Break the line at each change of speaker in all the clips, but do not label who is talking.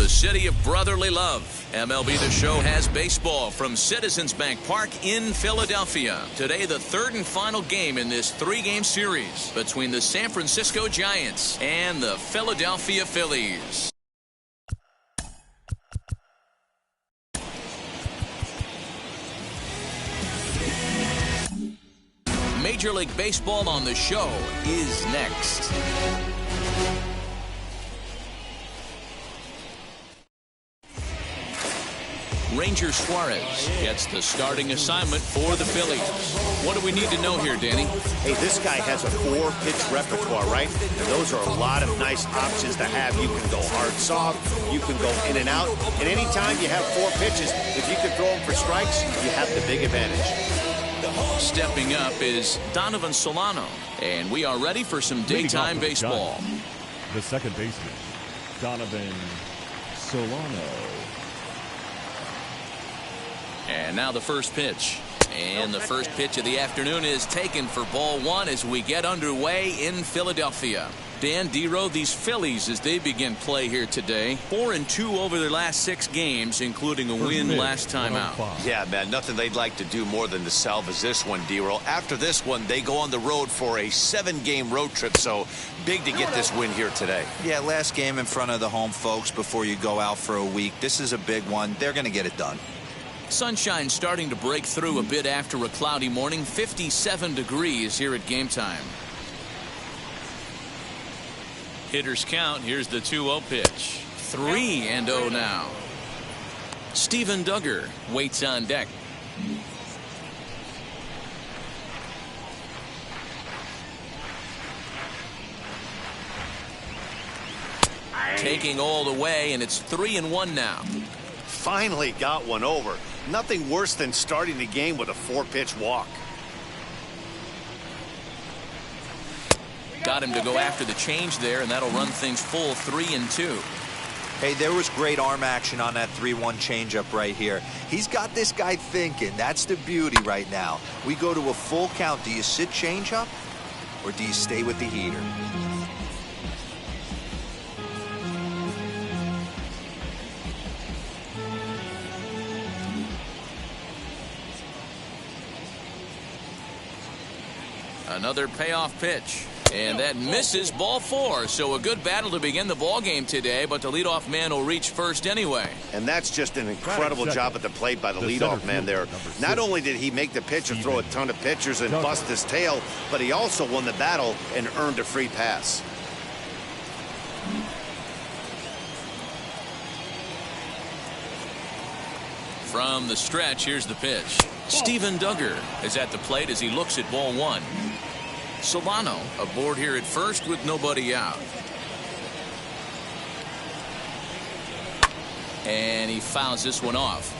the city of brotherly love. MLB The Show has baseball from Citizens Bank Park in Philadelphia. Today, the third and final game in this three-game series between the San Francisco Giants and the Philadelphia Phillies. Major League Baseball on the Show is next. Ranger Suarez gets the starting assignment for the Phillies. What do we need to know here, Danny?
Hey, this guy has a 4-pitch repertoire, right? And those are a lot of nice options to have. You can go hard, soft. You can go in and out. And anytime you have 4 pitches, if you can throw them for strikes, you have the big advantage.
Stepping up is Donovan Solano. And we are ready for some daytime baseball.
The second baseman, Donovan Solano.
And now the first pitch. And the first pitch of the afternoon is taken for ball 1 as we get underway in Philadelphia. Dan Dero, these Phillies, as they begin play here today, 4-2 over their last 6 games, including a win last time out.
Yeah, man, nothing they'd like to do more than to salvage this one, Dero. After this one, they go on the road for a 7-game road trip, so big to get this win here today.
Yeah, last game in front of the home folks before you go out for a week. This is a big one. They're going to get it done.
Sunshine starting to break through a bit after a cloudy morning. 57 degrees here at game time. Hitters count. Here's the 2-0 pitch. 3-0 now. Steven Duggar waits on deck. Taking all the way, and it's 3-1 now.
Finally got one over. Nothing worse than starting the game with a 4-pitch walk.
Got him to go after the change there, and that'll run things full 3-2.
Hey, there was great arm action on that 3-1 changeup right here. He's got this guy thinking. That's the beauty right now. We go to a full count. Do you sit changeup, or do you stay with the heater?
Another payoff pitch. And that misses, ball 4. So a good battle to begin the ball game today, but the leadoff man will reach first anyway.
And that's just an incredible job at the plate by the leadoff man there. Not only did he make the pitch and throw a ton of pitchers and bust his tail, but he also won the battle and earned a free pass.
From the stretch, here's the pitch. Steven Duggar is at the plate as he looks at ball 1. Solano aboard here at first with nobody out. And he fouls this one off.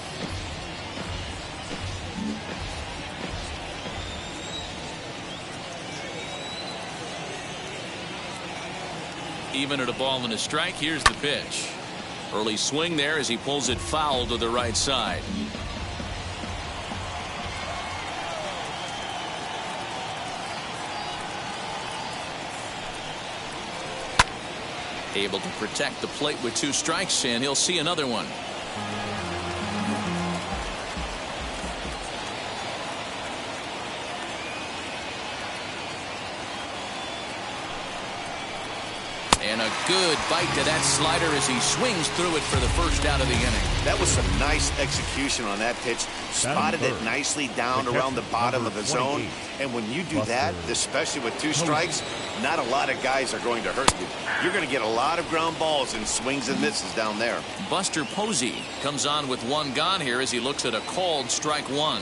Even at a ball and a strike, here's the pitch. Early swing there as he pulls it foul to the right side. Able to protect the plate with 2 strikes, and he'll see another one. And a good bite to that slider as he swings through it for the first out of the inning.
That was some nice execution on that pitch. Spotted it nicely down around the bottom of the zone. And when you do that, especially with 2 strikes, not a lot of guys are going to hurt you. You're going to get a lot of ground balls and swings and misses down there.
Buster Posey comes on with 1 gone here as he looks at a called strike 1.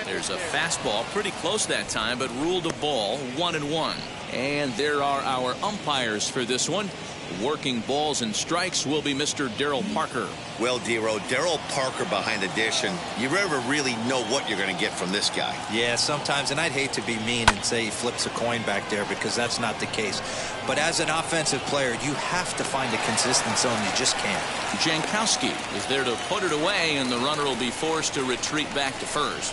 There's a fastball pretty close that time, but ruled a ball, 1-1. And there are our umpires for this one. Working balls and strikes will be Mr. Darryl Parker.
Well, Dero, Darryl Parker behind the dish, and you never really know what you're going to get from this guy.
Yeah, sometimes, and I'd hate to be mean and say he flips a coin back there because that's not the case. But as an offensive player, you have to find a consistent zone. You just can't.
Jankowski is there to put it away, and the runner will be forced to retreat back to first.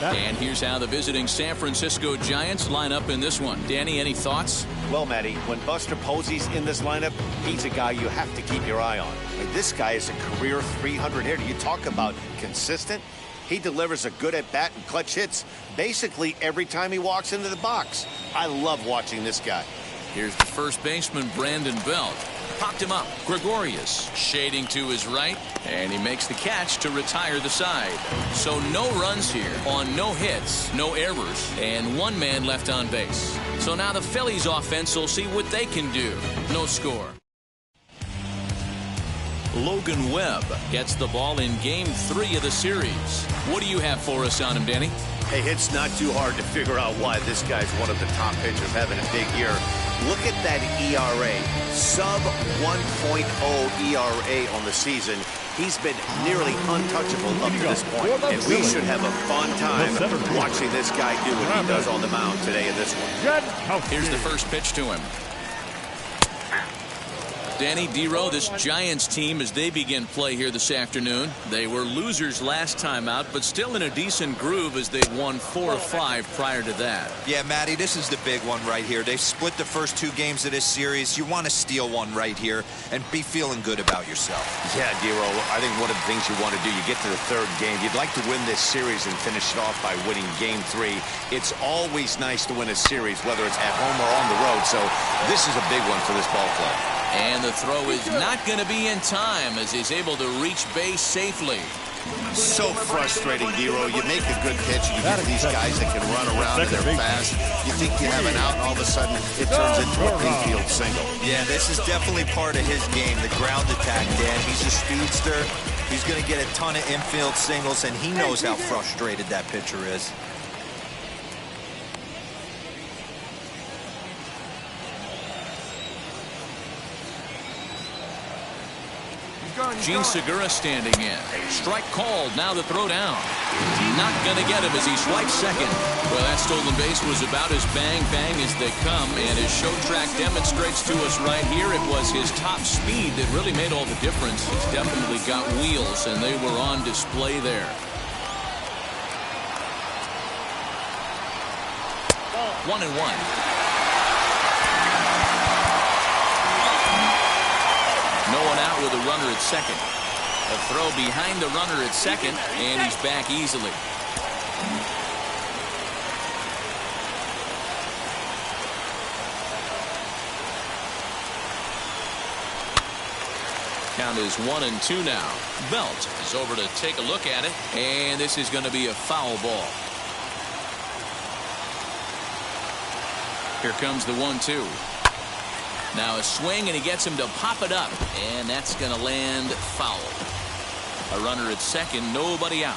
And here's how the visiting San Francisco Giants line up in this one. Danny, any thoughts?
Well, Matty, when Buster Posey's in this lineup, he's a guy you have to keep your eye on. Like, this guy is a career 300 hitter. You talk about consistent. He delivers a good at-bat and clutch hits basically every time he walks into the box. I love watching this guy.
Here's the first baseman, Brandon Belt. Popped him up. Gregorius shading to his right, and he makes the catch to retire the side. So no runs here on no hits, no errors, and one man left on base. So now the Phillies offense will see what they can do. No score. Logan Webb gets the ball in Game 3 of the series. What do you have for us on him, Danny?
Hey, it's not too hard to figure out why this guy's one of the top pitchers having a big year. Look at that ERA, sub 1.0 ERA on the season. He's been nearly untouchable up to this point, and we should have a fun time watching this guy do what he does on the mound today in this one.
Here's the first pitch to him. Danny, D-Row, this Giants team, as they begin play here this afternoon, they were losers last time out, but still in a decent groove as they've won 4 of 5 prior to that.
Yeah, Matty, this is the big one right here. They've split the first 2 games of this series. You want to steal one right here and be feeling good about yourself.
Yeah, D-Row, I think one of the things you want to do, you get to the 3rd game, you'd like to win this series and finish it off by winning Game 3. It's always nice to win a series, whether it's at home or on the road, so this is a big one for this ball club.
And the throw is not going to be in time as he's able to reach base safely.
So frustrating, D-Row. You make a good pitch, and you get these guys that can run around and they're fast. You think you have an out, and all of a sudden it turns into an infield single.
Yeah, this is definitely part of his game, the ground attack, Dan. He's a speedster. He's going to get a ton of infield singles, and he knows how frustrated that pitcher is.
Gene Segura standing in. Strike called. Now the throw down. Not going to get him as he swipes second. Well, that stolen base was about as bang-bang as they come, and his show track demonstrates to us right here it was his top speed that really made all the difference. He's definitely got wheels, and they were on display there. 1-1. No one out with a runner at second. A throw behind the runner at second, and he's back easily. Count is 1-2 now. Belt is over to take a look at it, and this is going to be a foul ball. Here comes the 1-2. Now a swing, and he gets him to pop it up, and that's going to land foul. A runner at second, nobody out.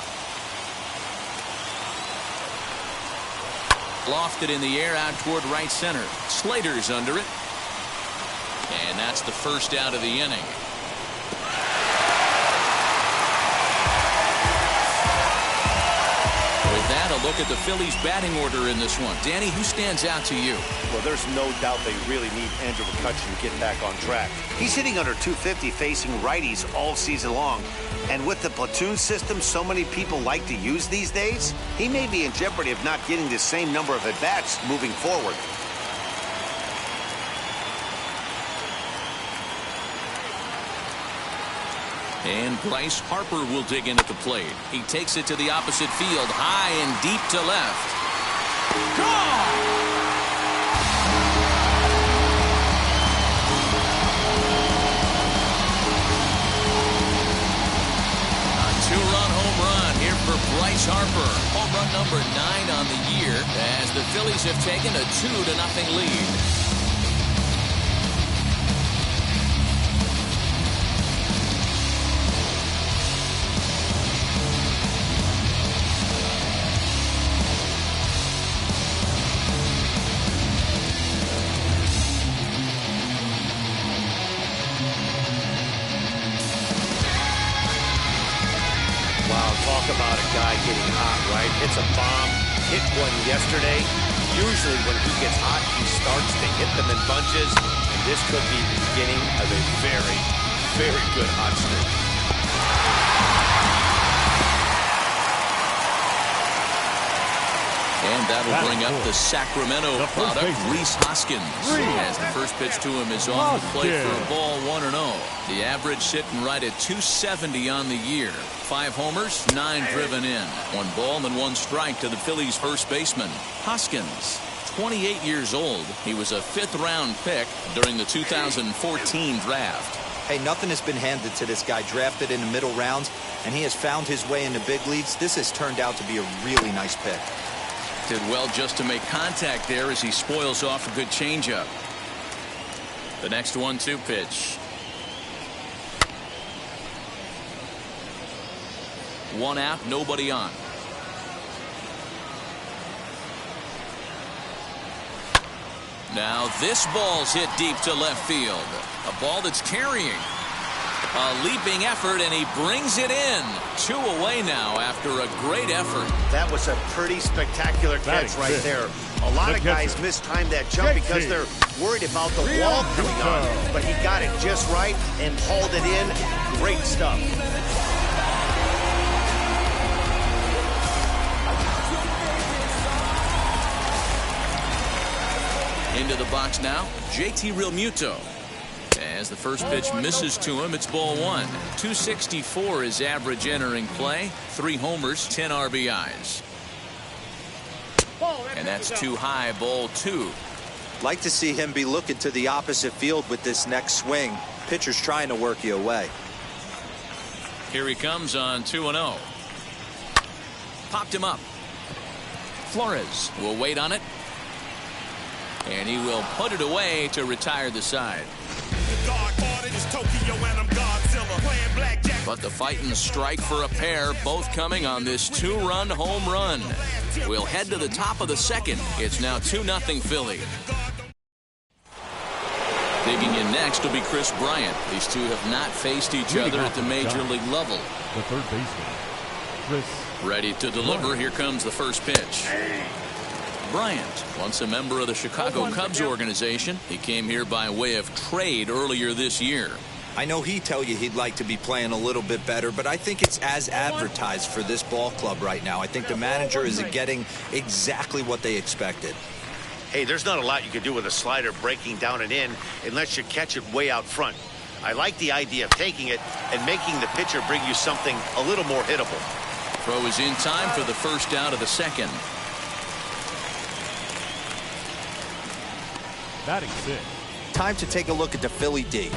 Lofted in the air out toward right center. Slater's under it, and that's the first out of the inning. With that, a look at the Phillies batting order in this one. Danny, who stands out to you?
Well, there's no doubt they really need Andrew Mccutchen to get back on track. He's hitting under 250 facing righties all season long. And with the platoon system so many people like to use these days, he may be in jeopardy of not getting the same number of at-bats moving forward.
And Bryce Harper will dig in at the plate. He takes it to the opposite field, high and deep to left. Gone! A 2-run home run here for Bryce Harper. Home run number 9 on the year as the Phillies have taken a 2-0 lead.
Talk about a guy getting hot, right? It's a bomb. Hit one yesterday. Usually when he gets hot, he starts to hit them in bunches. And this could be the beginning of a very, very good hot streak.
that'll bring up the Sacramento product, Rhys Hoskins. As the first pitch to him is on the plate for a ball 1-0. The average sitting right at 270 on the year. 5 homers, 9 driven in. 1 ball and 1 strike to the Phillies first baseman. Hoskins, 28 years old. He was a 5th-round pick during the 2014 draft.
Hey, nothing has been handed to this guy. Drafted in the middle rounds, and he has found his way in the big leagues. This has turned out to be a really nice pick.
Did well just to make contact there as he spoils off a good changeup. The next 1-2 pitch. 1 out, nobody on. Now this ball's hit deep to left field. A ball that's carrying. A leaping effort, and he brings it in. 2 away now after a great effort.
That was a pretty spectacular catch right there. A lot of guys mistime that jump because they're worried about the wall coming on. But he got it just right and hauled it in. Great stuff.
Into the box now, JT Realmuto. As the first pitch misses to him, it's ball 1. 264 is average entering play. 3 homers, 10 RBIs. And that's too high, ball 2.
Like to see him be looking to the opposite field with this next swing. Pitcher's trying to work you away.
Here he comes on 2-0. Popped him up. Flores will wait on it. And he will put it away to retire the side. But the fighting strike for a pair, both coming on this 2-run home run. We'll head to the top of the second. It's now 2-0 Philly. Digging in next will be Chris Bryant. These two have not faced each other at the major league level.
The third baseman, Chris.
Ready to deliver. Here comes the first pitch. Bryant, once a member of the Chicago Cubs organization. He came here by way of trade earlier this year.
I know he'd tell you he'd like to be playing a little bit better, but I think it's as advertised for this ball club right now. I think the manager is getting exactly what they expected.
Hey, there's not a lot you can do with a slider breaking down and in unless you catch it way out front. I like the idea of taking it and making the pitcher bring you something a little more hittable.
Throw is in time for the first out of the second.
Batting 6th.
Time to take a look at the Philly D.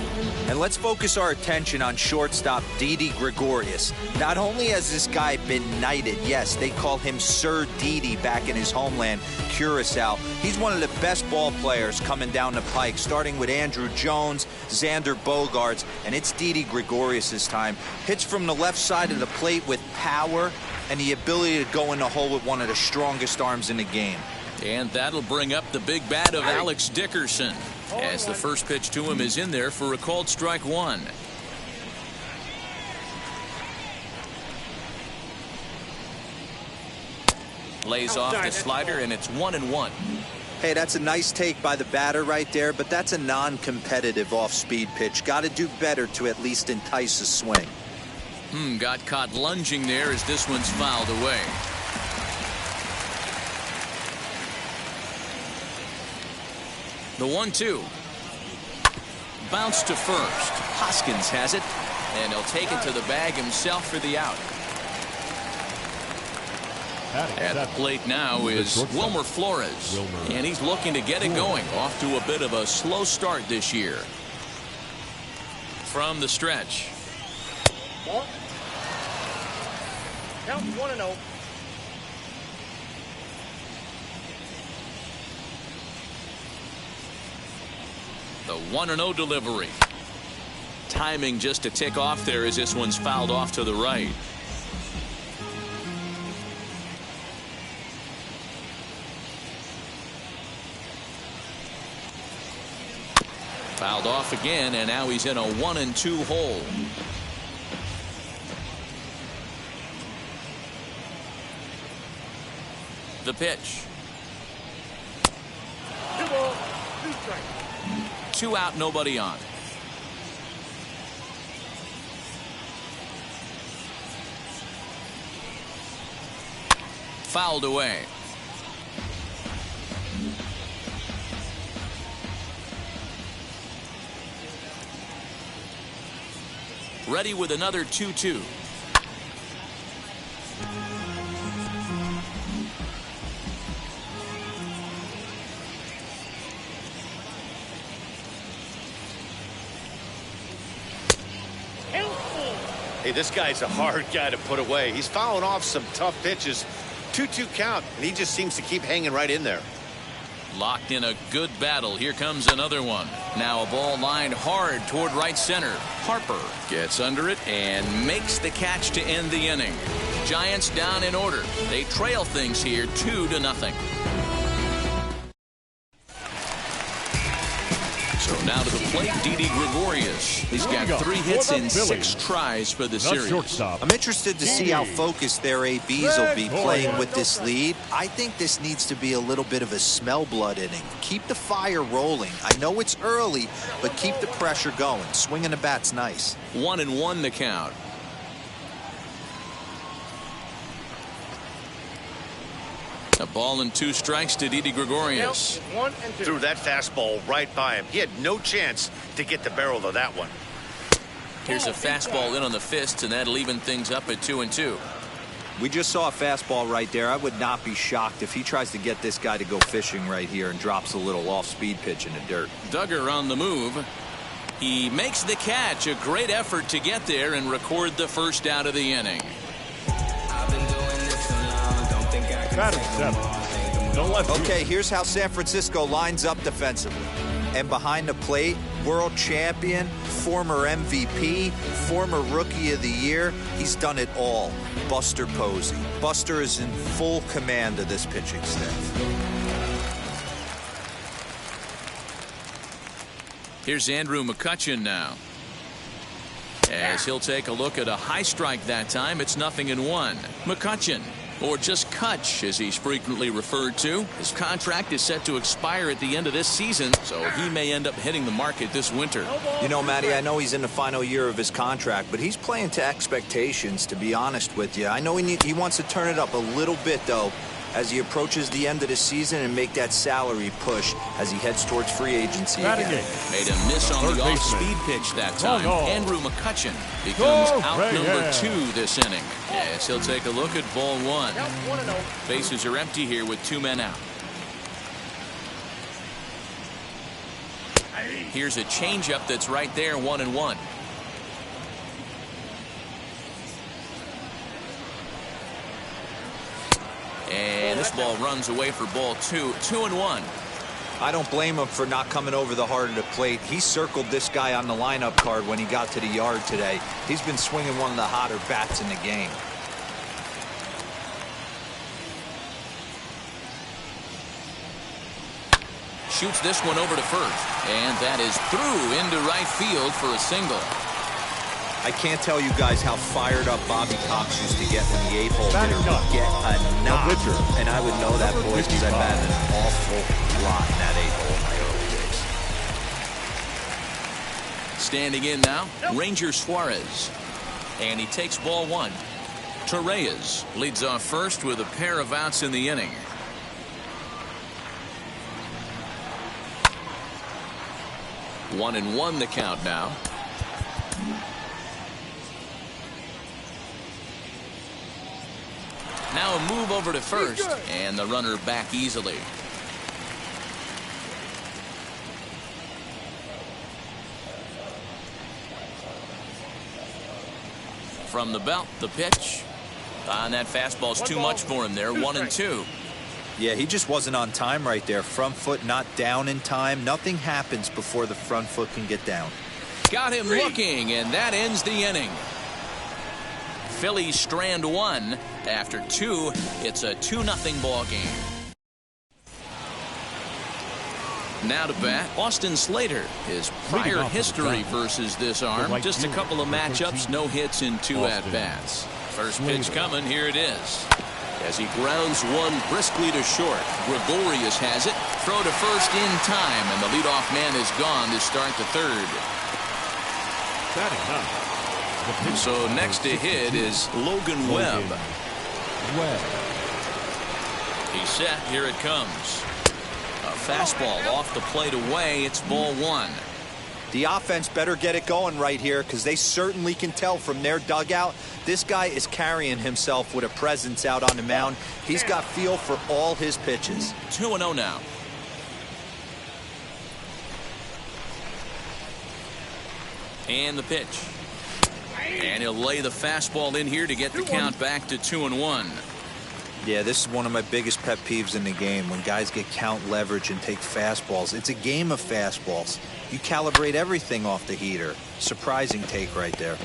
And let's focus our attention on shortstop Didi Gregorius. Not only has this guy been knighted, yes, they call him Sir Didi back in his homeland, Curacao. He's one of the best ball players coming down the pike, starting with Andrew Jones, Xander Bogaerts, and it's Didi Gregorius' time. Hits from the left side of the plate with power and the ability to go in the hole with one of the strongest arms in the game.
And that'll bring up the big bat of Alex Dickerson. As the first pitch to him is in there for a called strike 1. Lays off the slider, and it's 1-1.
Hey, that's a nice take by the batter right there, but that's a non-competitive off-speed pitch. Got to do better to at least entice a swing.
Got caught lunging there as this one's fouled away. The 1-2. Bounce to first. Hoskins has it, and he'll take it to the bag himself for the out. At the plate now is Wilmer Flores, and he's looking to get it going. Off to a bit of a slow start this year. From the stretch.
Count 1-0.
The 1-0 delivery. Timing just to tick off there as this one's fouled off to the right. Fouled off again, and now he's in a 1-2 hole. The pitch.
2 balls, 2 strikes.
2 out, nobody on. Fouled away. ready with another 2-2.
Hey, this guy's a hard guy to put away. He's fouling off some tough pitches. 2-2 count, and he just seems to keep hanging right in there.
Locked in a good battle. Here comes another one. Now a ball lined hard toward right center. Harper gets under it and makes the catch to end the inning. Giants down in order. They trail things here 2-0. So now to the plate, Didi Gregorius. He's got 3 hits in 6 tries for the series.
I'm interested to see how focused their ABs will be playing with this lead. I think this needs to be a little bit of a smell blood inning. Keep the fire rolling. I know it's early, but keep the pressure going. Swinging the bat's nice.
1-1 the count. A ball and 2 strikes to Didi Gregorius.
1-2.
Threw that fastball right by him. He had no chance to get the barrel of that one.
Here's a fastball in on the fists, and that'll even things up at 2-2.
We just saw a fastball right there. I would not be shocked if he tries to get this guy to go fishing right here and drops a little off-speed pitch in the dirt.
Duggar on the move. He makes the catch. A great effort to get there and record the first out of the inning.
Okay, here's how San Francisco lines up defensively. And behind the plate, world champion, former MVP, former Rookie of the Year. He's done it all. Buster Posey. Buster is in full command of this pitching staff.
Here's Andrew McCutchen now. As he'll take a look at a high strike that time, it's 0-1. McCutchen, or just Kutch as he's frequently referred to. His contract is set to expire at the end of this season, so he may end up hitting the market this winter.
You know, Matty, I know he's in the final year of his contract, but he's playing to expectations, to be honest with you. I know he wants to turn it up a little bit, though, as he approaches the end of the season and make that salary push as he heads towards free agency again.
Made a miss on the off-speed pitch that time. Andrew McCutchen becomes out number 2 this inning, as he'll take a look at ball 1. Bases are empty here with 2 men out. Here's a changeup that's right there, 1-1. And this ball runs away for ball 2. 2-1.
I don't blame him for not coming over the heart of the plate. He circled this guy on the lineup card when he got to the yard today. He's been swinging one of the hotter bats in the game.
Shoots this one over to first, and that is through into right field for a single.
I can't tell you guys how fired up Bobby Cox used to get when the 8-hole hitter would get a knock. And I would know that, boys, because I've had an awful lot in that 8-hole in my early days.
Standing in now, Ranger Suarez. And he takes ball 1. Torreyes leads off first with a pair of outs in the inning. One and one the count now. Now a move over to first, and the runner back easily. From the belt, the pitch. And that fastball's too much for him there. 1-2.
Yeah, he just wasn't on time right there. Front foot not down in time. Nothing happens before the front foot can get down.
Got him looking, and that ends the inning. Phillies strand 1. After 2, it's a 2-0 ball game. Now to bat, Austin Slater. His prior history versus this arm. Just a couple of matchups, no hits in 2 at-bats. First pitch coming, here it is. As he grounds one briskly to short. Gregorius has it. Throw to first in time, and the leadoff man is gone to start the third. So next to hit is Logan Webb. He's set. Here it comes. A fastball off the plate away. It's ball 1.
The offense better get it going right here, because they certainly can tell from their dugout this guy is carrying himself with a presence out on the mound. He's got feel for all his pitches.
2-0 now. And the pitch. And he'll lay the fastball in here to get the count back to 2-1.
Yeah, this is one of my biggest pet peeves in the game, when guys get count leverage and take fastballs. It's a game of fastballs. You calibrate everything off the heater. Surprising take right there.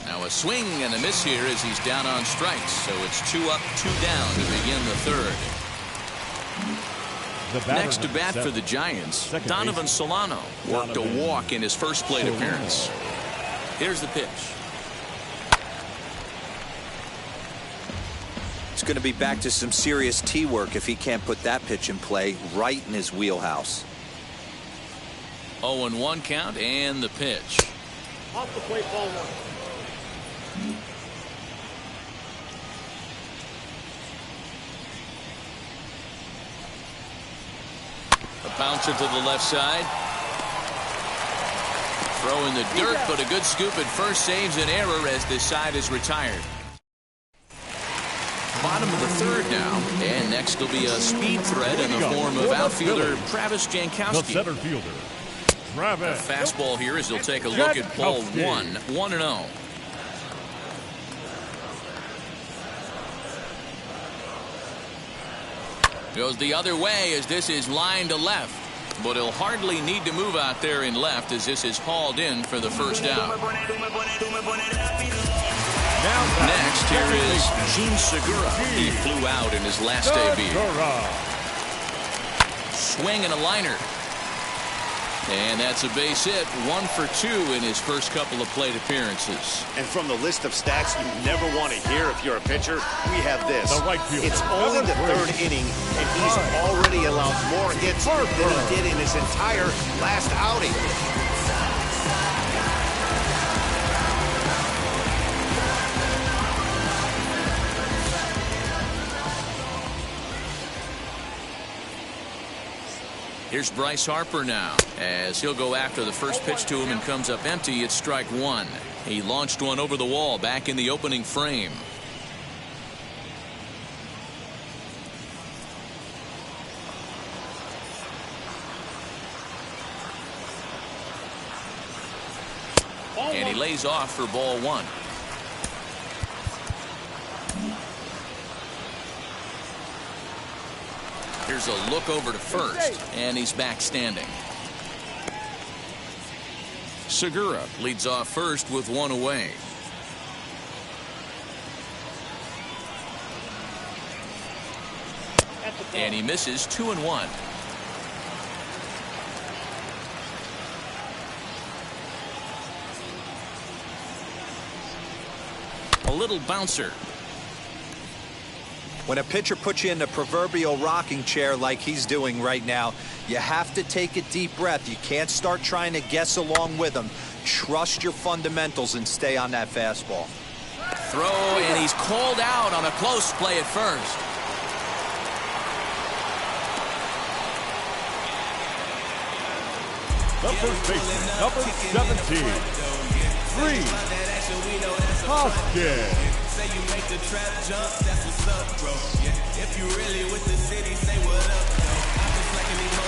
Now a swing and a miss here as he's down on strikes. So it's 2 up, 2 down to begin the third. Next to bat for the Giants, Donovan Solano worked a walk in his first plate appearance. Here's the pitch.
It's going to be back to some serious tee work if he can't put that pitch in play right in his wheelhouse.
0-1 count and the pitch.
Off the plate, ball 1.
A bouncer to the left side. Throw in the dirt, but a good scoop at first saves an error as this side is retired. Bottom of the third now, and next will be a speed threat in the form of outfielder Travis Jankowski.
The center fielder, Travis.
A fastball here as he'll take a look at ball 1, 1-0. Goes the other way as this is lined to left, but he'll hardly need to move out there in left as this is hauled in for the first out. Next, here is Jean Segura. He flew out in his last debut. Swing and a liner. And that's a base hit, 1 for 2 in his first couple of plate appearances.
And from the list of stats you never want to hear if you're a pitcher, we have this. It's only the third inning, and he's already allowed more hits than he did in his entire last outing.
Here's Bryce Harper now, as he'll go after the first pitch to him and comes up empty. It's strike 1. He launched one over the wall back in the opening frame. And he lays off for ball 1. Here's a look over to first, and he's back standing. Segura leads off first with 1 away. And he misses 2-1. A little bouncer.
When a pitcher puts you in the proverbial rocking chair like he's doing right now, you have to take a deep breath. You can't start trying to guess along with him. Trust your fundamentals and stay on that fastball.
Throw, and he's called out on a close play at first.
The first baseman, number 17, Reese Hoskins.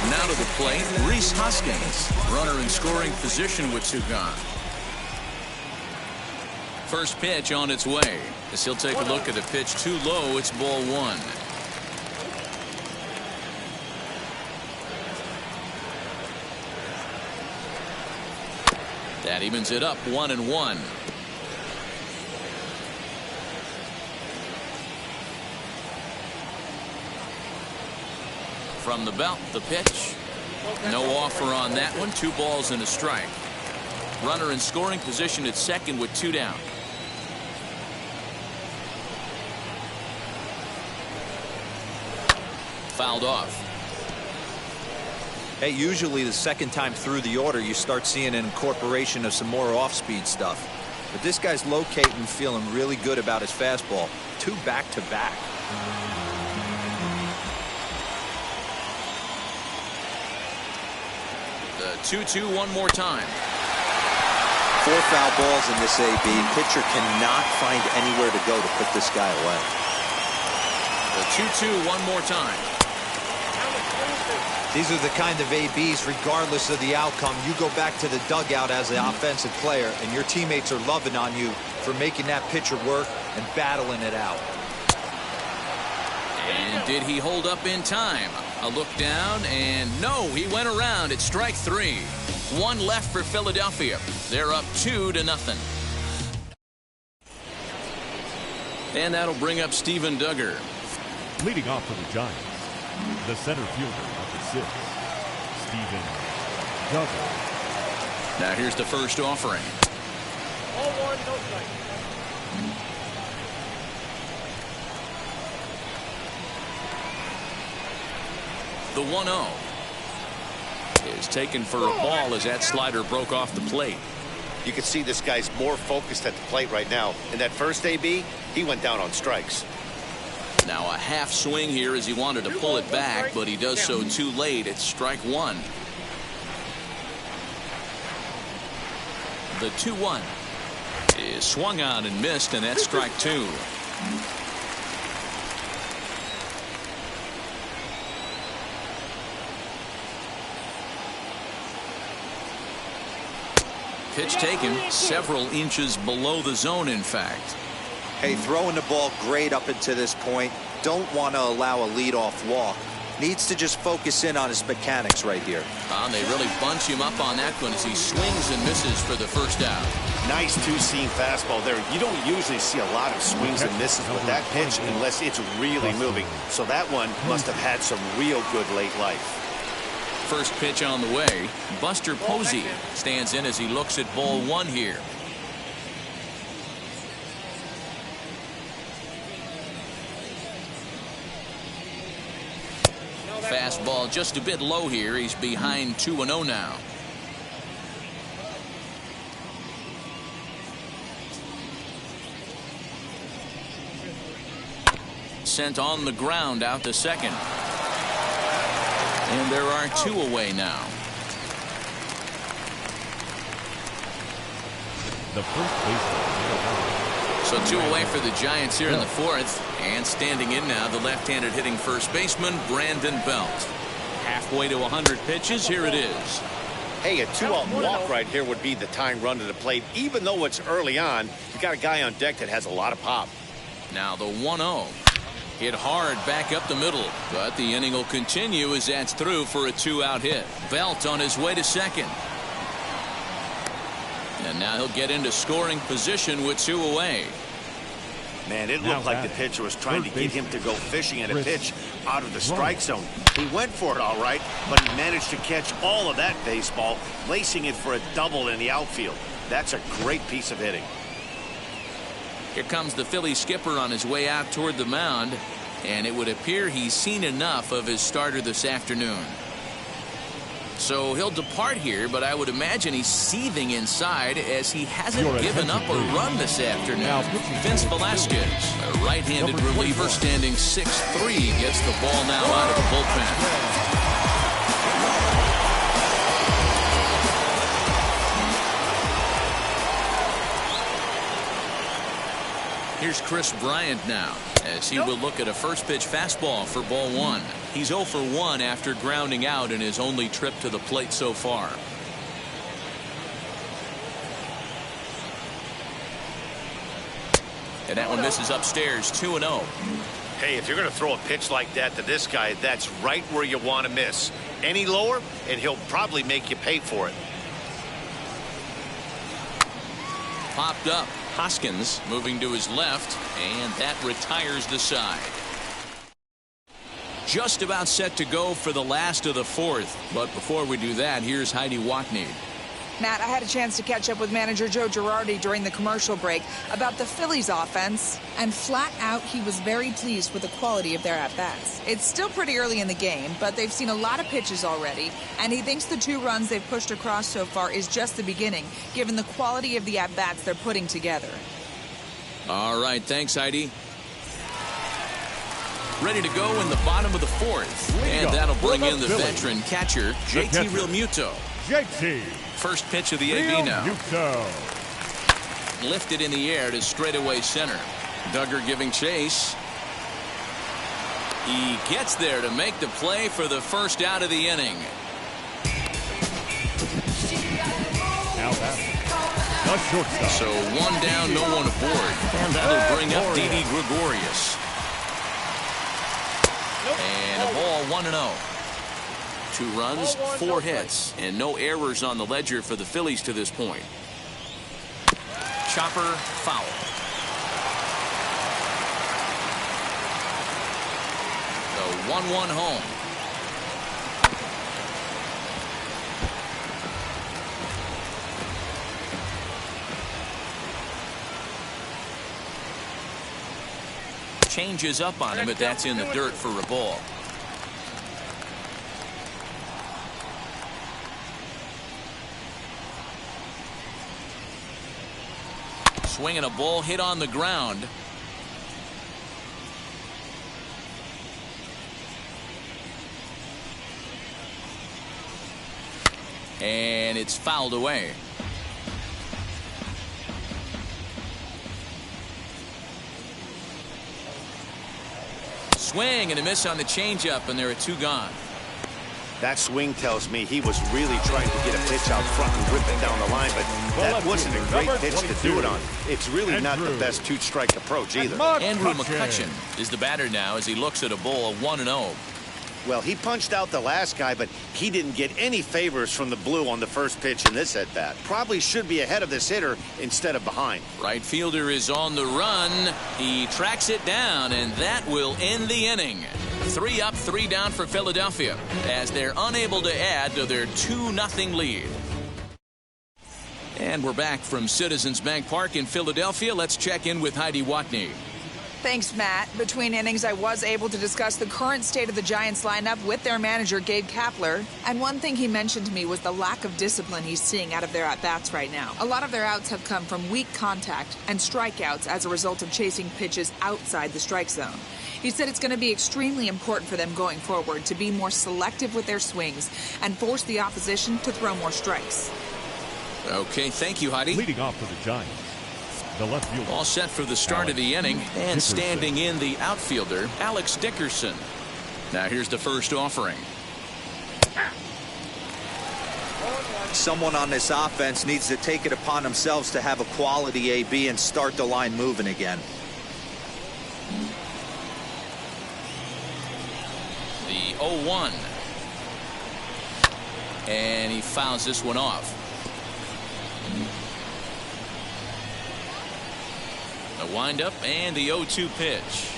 Now to the plate, Reese Hoskins, runner in scoring position with 2 gone. First pitch on its way, as he'll take a look at a pitch too low. It's ball 1. That evens it up, 1-1. From the belt, the pitch. No offer on that one. 2 balls and a strike. Runner in scoring position at second with 2 down. Fouled off.
Hey, usually the second time through the order, you start seeing an incorporation of some more off-speed stuff. But this guy's locating, feeling really good about his fastball. 2 back-to-back.
The 2-2 one more time.
4 foul balls in this AB. Pitcher cannot find anywhere to go to put this guy away.
The 2-2 one more time.
These are the kind of ABs, regardless of the outcome, you go back to the dugout as an offensive player, and your teammates are loving on you for making that pitcher work and battling it out.
And did he hold up in time? A look down, and no, he went around. It's strike 3. 1 left for Philadelphia. They're up 2-0. And that'll bring up Steven Duggar.
Leading off for the Giants, the center fielder of the 6, Steven Duggar.
Now here's the first offering.
Ball 1, no strike.
The 1-0 is taken for a ball as that slider broke off the plate.
You can see this guy's more focused at the plate right now. In that first AB, he went down on strikes.
Now a half swing here as he wanted to pull it back, but he does so too late. It's strike 1. The 2-1 is swung on and missed, and that's strike 2. Pitch taken several inches below the zone, in fact.
Hey, throwing the ball great up until this point. Don't want to allow a leadoff walk. Needs to just focus in on his mechanics right here.
They really bunch him up on that one as he swings and misses for the first out.
Nice 2-seam fastball there. You don't usually see a lot of swings and misses with that pitch unless it's really moving. So that one must have had some real good late life.
First pitch on the way. Buster Posey stands in as he looks at ball 1 here. Fastball just a bit low here. He's behind 2-0 now. Sent on the ground out to second. And there are 2 away now.
The first baseman.
So 2 away for the Giants here in the 4th. And standing in now, the left-handed hitting first baseman, Brandon Belt. Halfway to 100 pitches. Here it is.
Hey, a 2-out walk right here would be the tying run to the plate. Even though it's early on, you got a guy on deck that has a lot of pop.
Now the 1-0. Hit hard back up the middle, but the inning will continue as that's through for a 2-out hit. Belt on his way to second. And now he'll get into scoring position with 2 away.
Man, it looked like the pitcher was trying to get him to go fishing at a pitch out of the strike zone. He went for it all right, but he managed to catch all of that baseball, lacing it for a double in the outfield. That's a great piece of hitting.
Here comes the Phillies skipper on his way out toward the mound, and it would appear he's seen enough of his starter this afternoon. So he'll depart here, but I would imagine he's seething inside as he hasn't given up a run this afternoon. Vince Velasquez, a right-handed reliever standing 6'3", gets the ball now out of the bullpen. Here's Chris Bryant now as he will look at a first pitch fastball for ball 1. He's 0 for 1 after grounding out in his only trip to the plate so far. And that one misses upstairs. 2-0.
Hey, if you're going to throw a pitch like that to this guy, that's right where you want to miss. Any lower, and he'll probably make you pay for it.
Popped up. Hoskins moving to his left, and that retires the side. Just about set to go for the last of the 4th, but before we do that, here's Heidi Watney.
Matt, I had a chance to catch up with manager Joe Girardi during the commercial break about the Phillies offense, and flat out, he was very pleased with the quality of their at-bats. It's still pretty early in the game, but they've seen a lot of pitches already, and he thinks the 2 runs they've pushed across so far is just the beginning, given the quality of the at-bats they're putting together.
All right, thanks, Heidi. Ready to go in the bottom of the 4th, and that'll bring in the veteran catcher, JT Realmuto.
JT.
First pitch of the AB now. Lifted in the air to straightaway center. Duggar giving chase. He gets there to make the play for the first out of the inning.
Now the shortstop.
So 1 down, no one aboard. And that'll bring up Didi Gregorius. And a ball 1-0. 2 runs, 4 hits, and no errors on the ledger for the Phillies to this point. Chopper foul. The 1-1 home. Changes up on him, but that's in the dirt for a ball. Swinging a ball hit on the ground. And it's fouled away. Swing and a miss on the changeup, and there are 2 gone.
That swing tells me he was really trying to get a pitch out front and rip it down the line, but that wasn't a great pitch to do it on. It's really not the best 2-strike approach either.
Andrew Mccutchen is the batter now as he looks at a ball 1-0.
Well, he punched out the last guy, but he didn't get any favors from the blue on the first pitch in this at-bat. Probably should be ahead of this hitter instead of behind.
Right fielder is on the run. He tracks it down, and that will end the inning. 3 up, 3 down for Philadelphia as they're unable to add to their 2-0 lead. And we're back from Citizens Bank Park in Philadelphia. Let's check in with Heidi Watney.
Thanks, Matt. Between innings, I was able to discuss the current state of the Giants lineup with their manager, Gabe Kapler. And one thing he mentioned to me was the lack of discipline he's seeing out of their at-bats right now. A lot of their outs have come from weak contact and strikeouts as a result of chasing pitches outside the strike zone. He said it's going to be extremely important for them going forward to be more selective with their swings and force the opposition to throw more strikes.
Okay, thank you, Heidi.
Leading off for the Giants, the left fielder.
All set for the start of the inning, and standing in the outfielder, Alex Dickerson. Now here's the first offering.
Someone on this offense needs to take it upon themselves to have a quality AB and start the line moving again.
The 0-1. And he fouls this one off. The windup and the 0-2 pitch.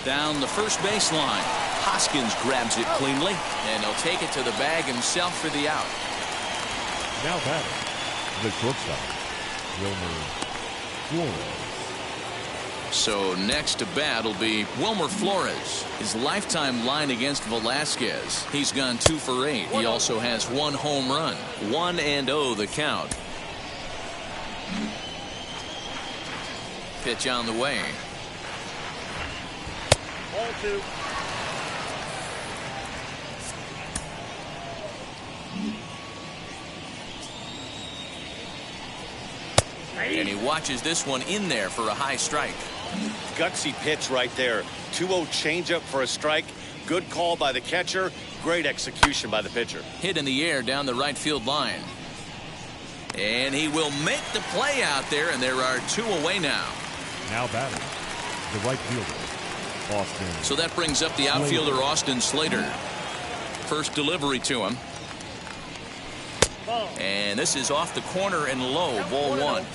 Down the first baseline. Hoskins grabs it cleanly, and he'll take it to the bag himself for the out.
Now batting, the shortstop, Wilmer Flores.
So next to bat will be Wilmer Flores. His lifetime line against Velasquez. He's gone 2 for 8. He also has 1 home run. 1-0 the count. Pitch on the way.
Ball 2.
And he watches this one in there for a high strike.
Gutsy pitch right there. 2-0 changeup for a strike. Good call by the catcher. Great execution by the pitcher.
Hit in the air down the right field line. And he will make the play out there, and there are 2 away now.
Now batting, the right fielder, Austin.
So that brings up the outfielder, Austin Slater. First delivery to him. And this is off the corner and low, ball 1.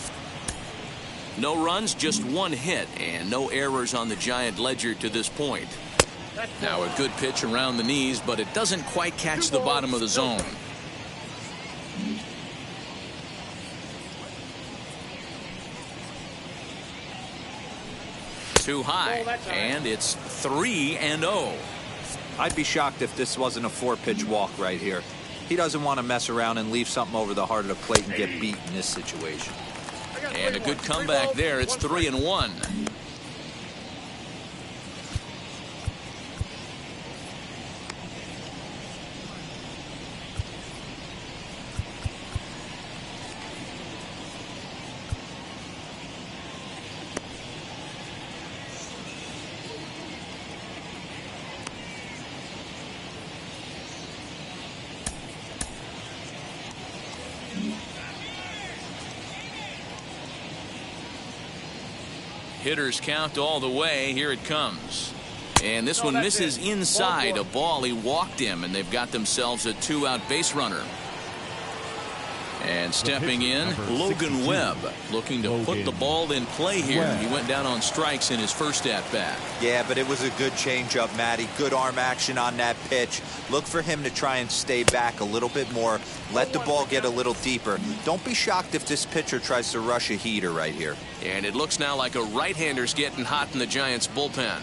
No runs, just 1 hit, and no errors on the Giant ledger to this point. Now a good pitch around the knees, but it doesn't quite catch the bottom of the zone. Too high, and it's 3-0.
I'd be shocked if this wasn't a 4-pitch walk right here. He doesn't want to mess around and leave something over the heart of the plate and get beat in this situation.
And a good comeback there. It's 3-1. Hitters count all the way. Here it comes. And this one misses inside. A ball. He walked him, and they've got themselves a 2-out base runner. And stepping in, Logan Webb, looking to put the ball in play here. He went down on strikes in his first at-bat.
Yeah, but it was a good changeup, Matty. Good arm action on that pitch. Look for him to try and stay back a little bit more. Let the ball get a little deeper. Don't be shocked if this pitcher tries to rush a heater right here.
And it looks now like a right-hander's getting hot in the Giants' bullpen.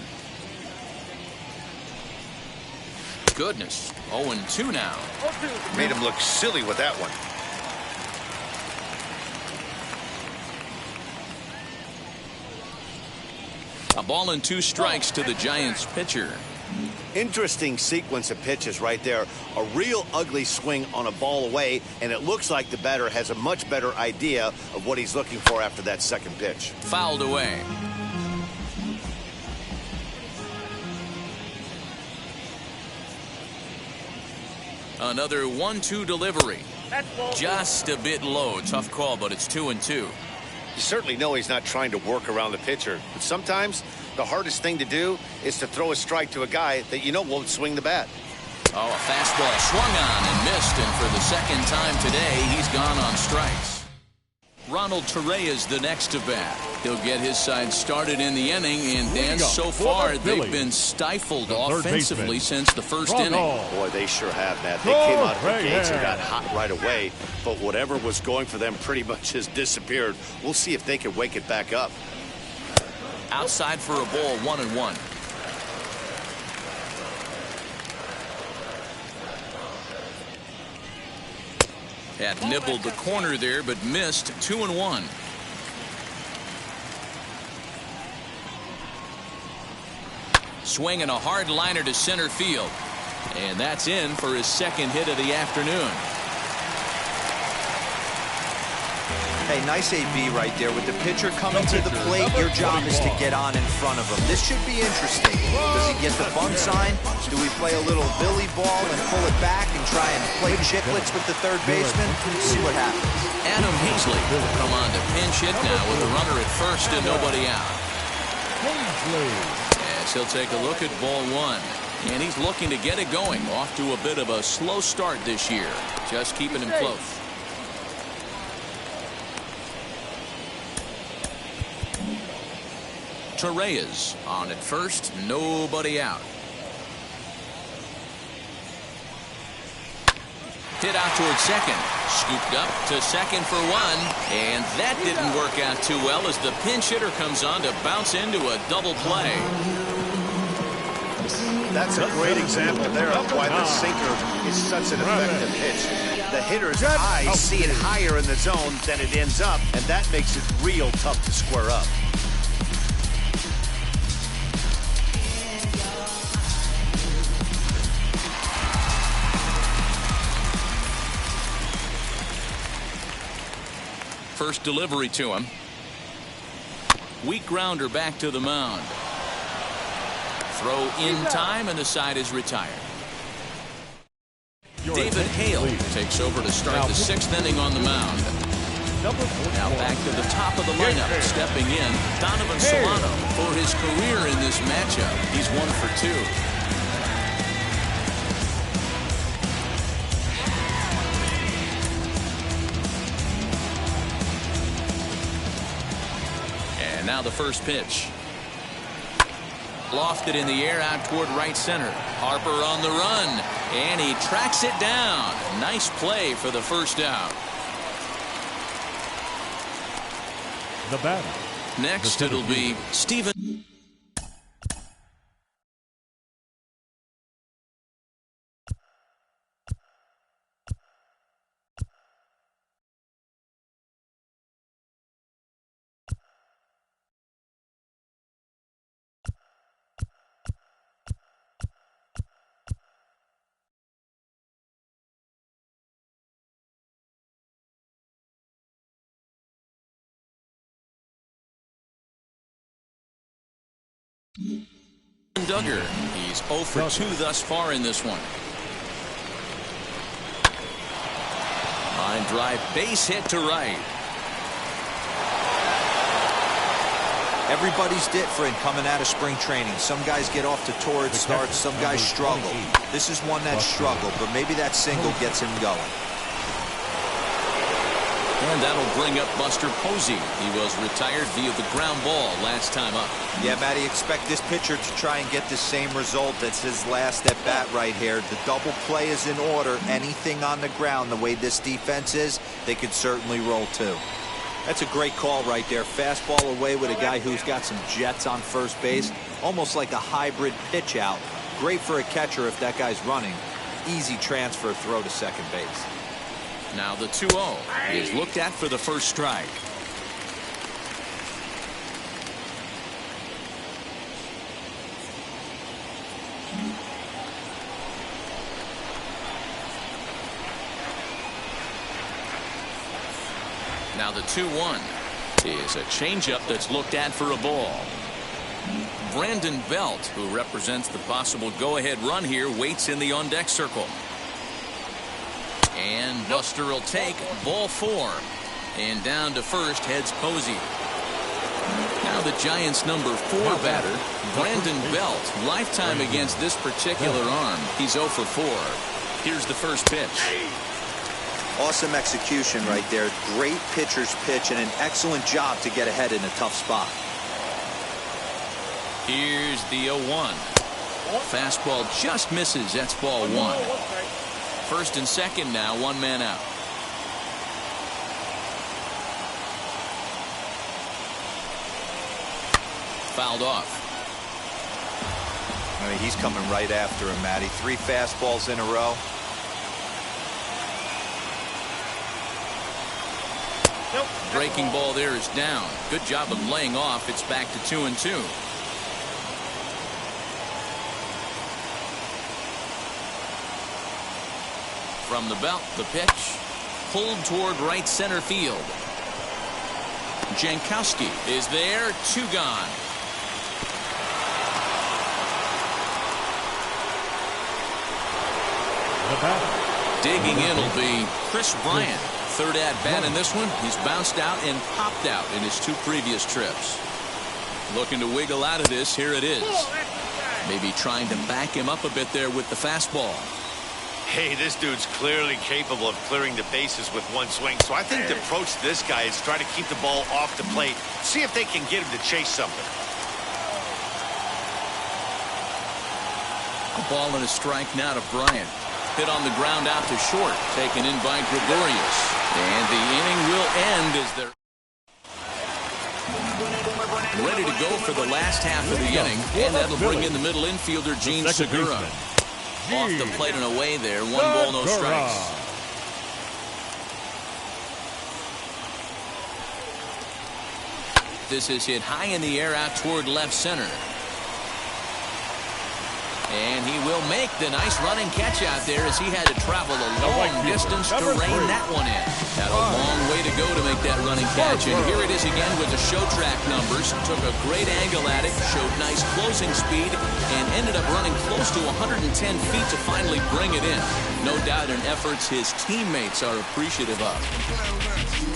Goodness, 0-2 now.
Made him look silly with that one.
A ball and 2 strikes to the Giants pitcher.
Interesting sequence of pitches right there. A real ugly swing on a ball away, and it looks like the batter has a much better idea of what he's looking for after that second pitch.
Fouled away. Another 1-2 delivery. Just a bit low. Tough call, but it's 2-2.
You certainly know he's not trying to work around the pitcher, but sometimes the hardest thing to do is to throw a strike to a guy that you know won't swing the bat.
Oh, a fastball swung on and missed, and for the second time today, he's gone on strikes. Ronald Torreyes the next to bat. He'll get his side started in the inning, and Dan, so far they've been stifled offensively since the first inning.
Boy, they sure have, Matt. They came out of the gates and got hot right away, but whatever was going for them pretty much has disappeared. We'll see if they can wake it back up.
Outside for a ball, 1-1. Had nibbled the corner there, but missed. 2-1. Swinging a hard liner to center field. And that's in for his second hit of the afternoon.
Hey, nice AB right there. With the pitcher coming to the plate, your job is to get on in front of him. This should be interesting. Does he get the bunt sign? Do we play a little Billy ball and pull it back and try and play chicklets with the third baseman? See what happens.
Adam Hazley will come on to pinch hit now with a runner at first and nobody out. As he'll take a look at ball 1. And he's looking to get it going. Off to a bit of a slow start this year. Just keeping him close. Torreyes on at first, nobody out. Hit out towards second, scooped up to second for 1, and that didn't work out too well as the pinch hitter comes on to bounce into a double play.
That's a great example there of why the sinker is such an effective pitch. The hitter's eyes see it higher in the zone than it ends up, and that makes it real tough to square up.
First delivery to him. Weak grounder back to the mound. Throw in time, and the side is retired. David Hale takes over to start the 6th inning on the mound. Now back to the top of the lineup. Stepping in, Donovan Solano for his career in this matchup. He's 1 for 2. Now the first pitch. Lofted in the air out toward right center. Harper on the run, and he tracks it down. Nice play for the first out.
The batter.
Next it'll be Steven. Duggar. He's 0 for 2 thus far in this one. Line drive, base hit to right.
Everybody's different coming out of spring training. Some guys get off to torrid starts, some guys struggle. This is one that struggled, but maybe that single gets him going.
And that'll bring up Buster Posey. He was retired via the ground ball last time up.
Yeah, Matty, expect this pitcher to try and get the same result. That's his last at bat right here. The double play is in order. Anything on the ground, the way this defense is, they could certainly roll too. That's a great call right there. Fastball away with a guy who's got some jets on first base. Almost like a hybrid pitch out. Great for a catcher if that guy's running. Easy transfer throw to second base.
Now the 2-0 is looked at for the first strike. Now the 2-1 is a changeup that's looked at for a ball. Brandon Belt, who represents the possible go-ahead run here, waits in the on-deck circle. And Buster will take ball 4. And down to first heads Posey. Now the Giants' number 4 batter, Brandon Belt. Lifetime against this particular arm. He's 0 for 4. Here's the first pitch.
Awesome execution right there. Great pitcher's pitch and an excellent job to get ahead in a tough spot.
Here's the 0-1. Fastball just misses. That's ball 1. First and second now, 1 man out. Fouled off.
I mean, he's coming right after him, Matty. 3 fastballs in a row.
Breaking ball there is down. Good job of laying off. It's back to 2-2. From the belt, the pitch pulled toward right center field. Jankowski is there. 2 gone. Digging in will be Chris Bryant. 3rd at bat in this one. He's bounced out and popped out in his 2 previous trips. Looking to wiggle out of this. Here it is. Maybe trying to back him up a bit there with the fastball.
Hey, this dude's clearly capable of clearing the bases with 1 swing. So I think the approach to this guy is try to keep the ball off the plate. See if they can get him to chase something.
A ball and a strike now to Bryant. Hit on the ground out to short. Taken in by Gregorius. And the inning will end as they're ready to go for the last half of the inning. And that'll bring in the middle infielder, Gene Segura. Off the plate and away there. 1 ball, no strikes. This is hit high in the air out toward left center. And he will make the nice running catch out there as he had to travel a long distance to rein that one in. Had a long way to go to make that running catch. And here it is again with the show track numbers. Took a great angle at it, showed nice closing speed, and ended up running close to 110 feet to finally bring it in. No doubt in efforts his teammates are appreciative of.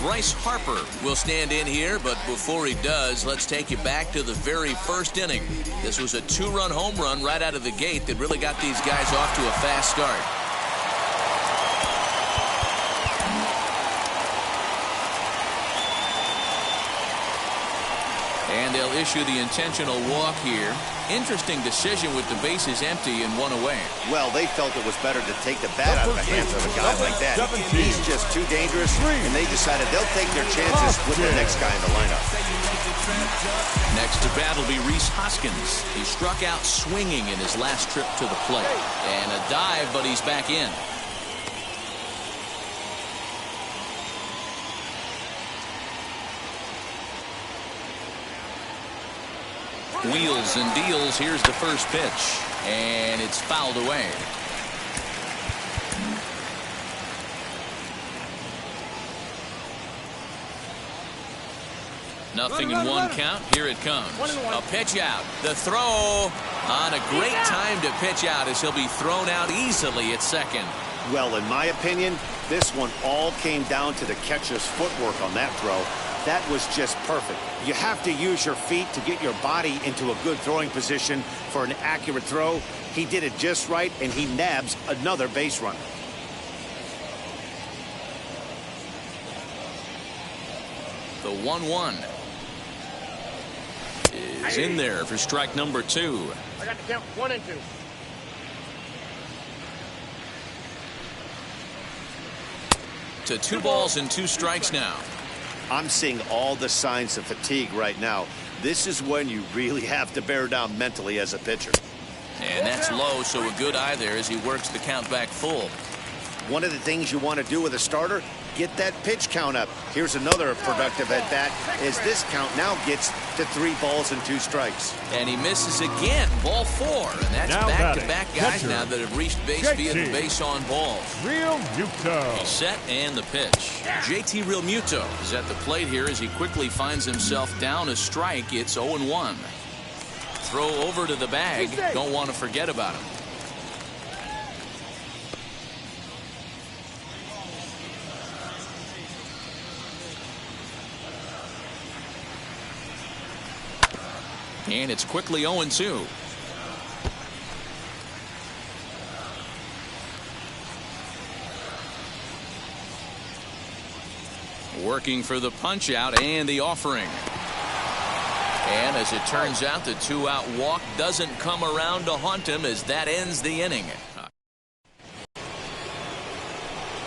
Bryce Harper will stand in here, but before he does, let's take you back to the very first inning. This was a 2-run home run right out of the gate that really got these guys off to a fast start. And they'll issue the intentional walk here. Interesting decision with the bases empty and 1 away.
Well, they felt it was better to take the bat out of the hands of a guy like that. He's just too dangerous, and they decided they'll take their chances with the next guy in the lineup.
Next to bat will be Rhys Hoskins. He struck out swinging in his last trip to the plate. And a dive, but he's back in. Wheels and deals. Here's the first pitch. And it's fouled away. Nothing in one count. Here it comes. A pitch out. The throw on a great time to pitch out as he'll be thrown out easily at second.
Well, in my opinion, this one all came down to the catcher's footwork on that throw. That was just perfect. You have to use your feet to get your body into a good throwing position for an accurate throw. He did it just right, and he nabs another base runner.
The 1-1 is in there for strike number 2.
I got the count 1 and 2.
To 2 balls and 2 strikes now.
I'm seeing all the signs of fatigue right now. This is when you really have to bear down mentally as a pitcher.
And that's low, so a good eye there as he works the count back full.
One of the things you want to do with a starter, get that pitch count up. Here's another productive at-bat as this count now gets to 3 balls and 2 strikes.
And he misses again, ball 4. And that's back-to-back guys now that have reached base via the base on balls.
Realmuto.
He's set and the pitch. JT Realmuto is at the plate here as he quickly finds himself down a strike. It's 0-1. Throw over to the bag. Don't want to forget about him. And it's quickly 0-2. Working for the punch out and the offering. And as it turns out, the 2-out walk doesn't come around to haunt him as that ends the inning.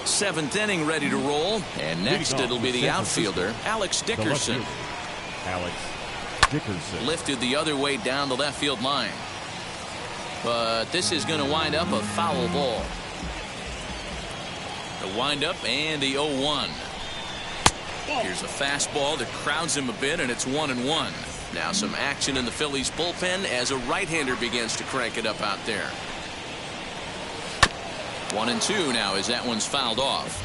7th inning ready to roll. And next it'll be the outfielder, Alex Dickerson.
Alex Dickerson.
Lifted the other way down the left field line. But this is going to wind up a foul ball. The windup and the 0-1. Here's a fastball that crowds him a bit, and it's 1-1. Now some action in the Phillies bullpen as a right-hander begins to crank it up out there. 1-2 now as that one's fouled off.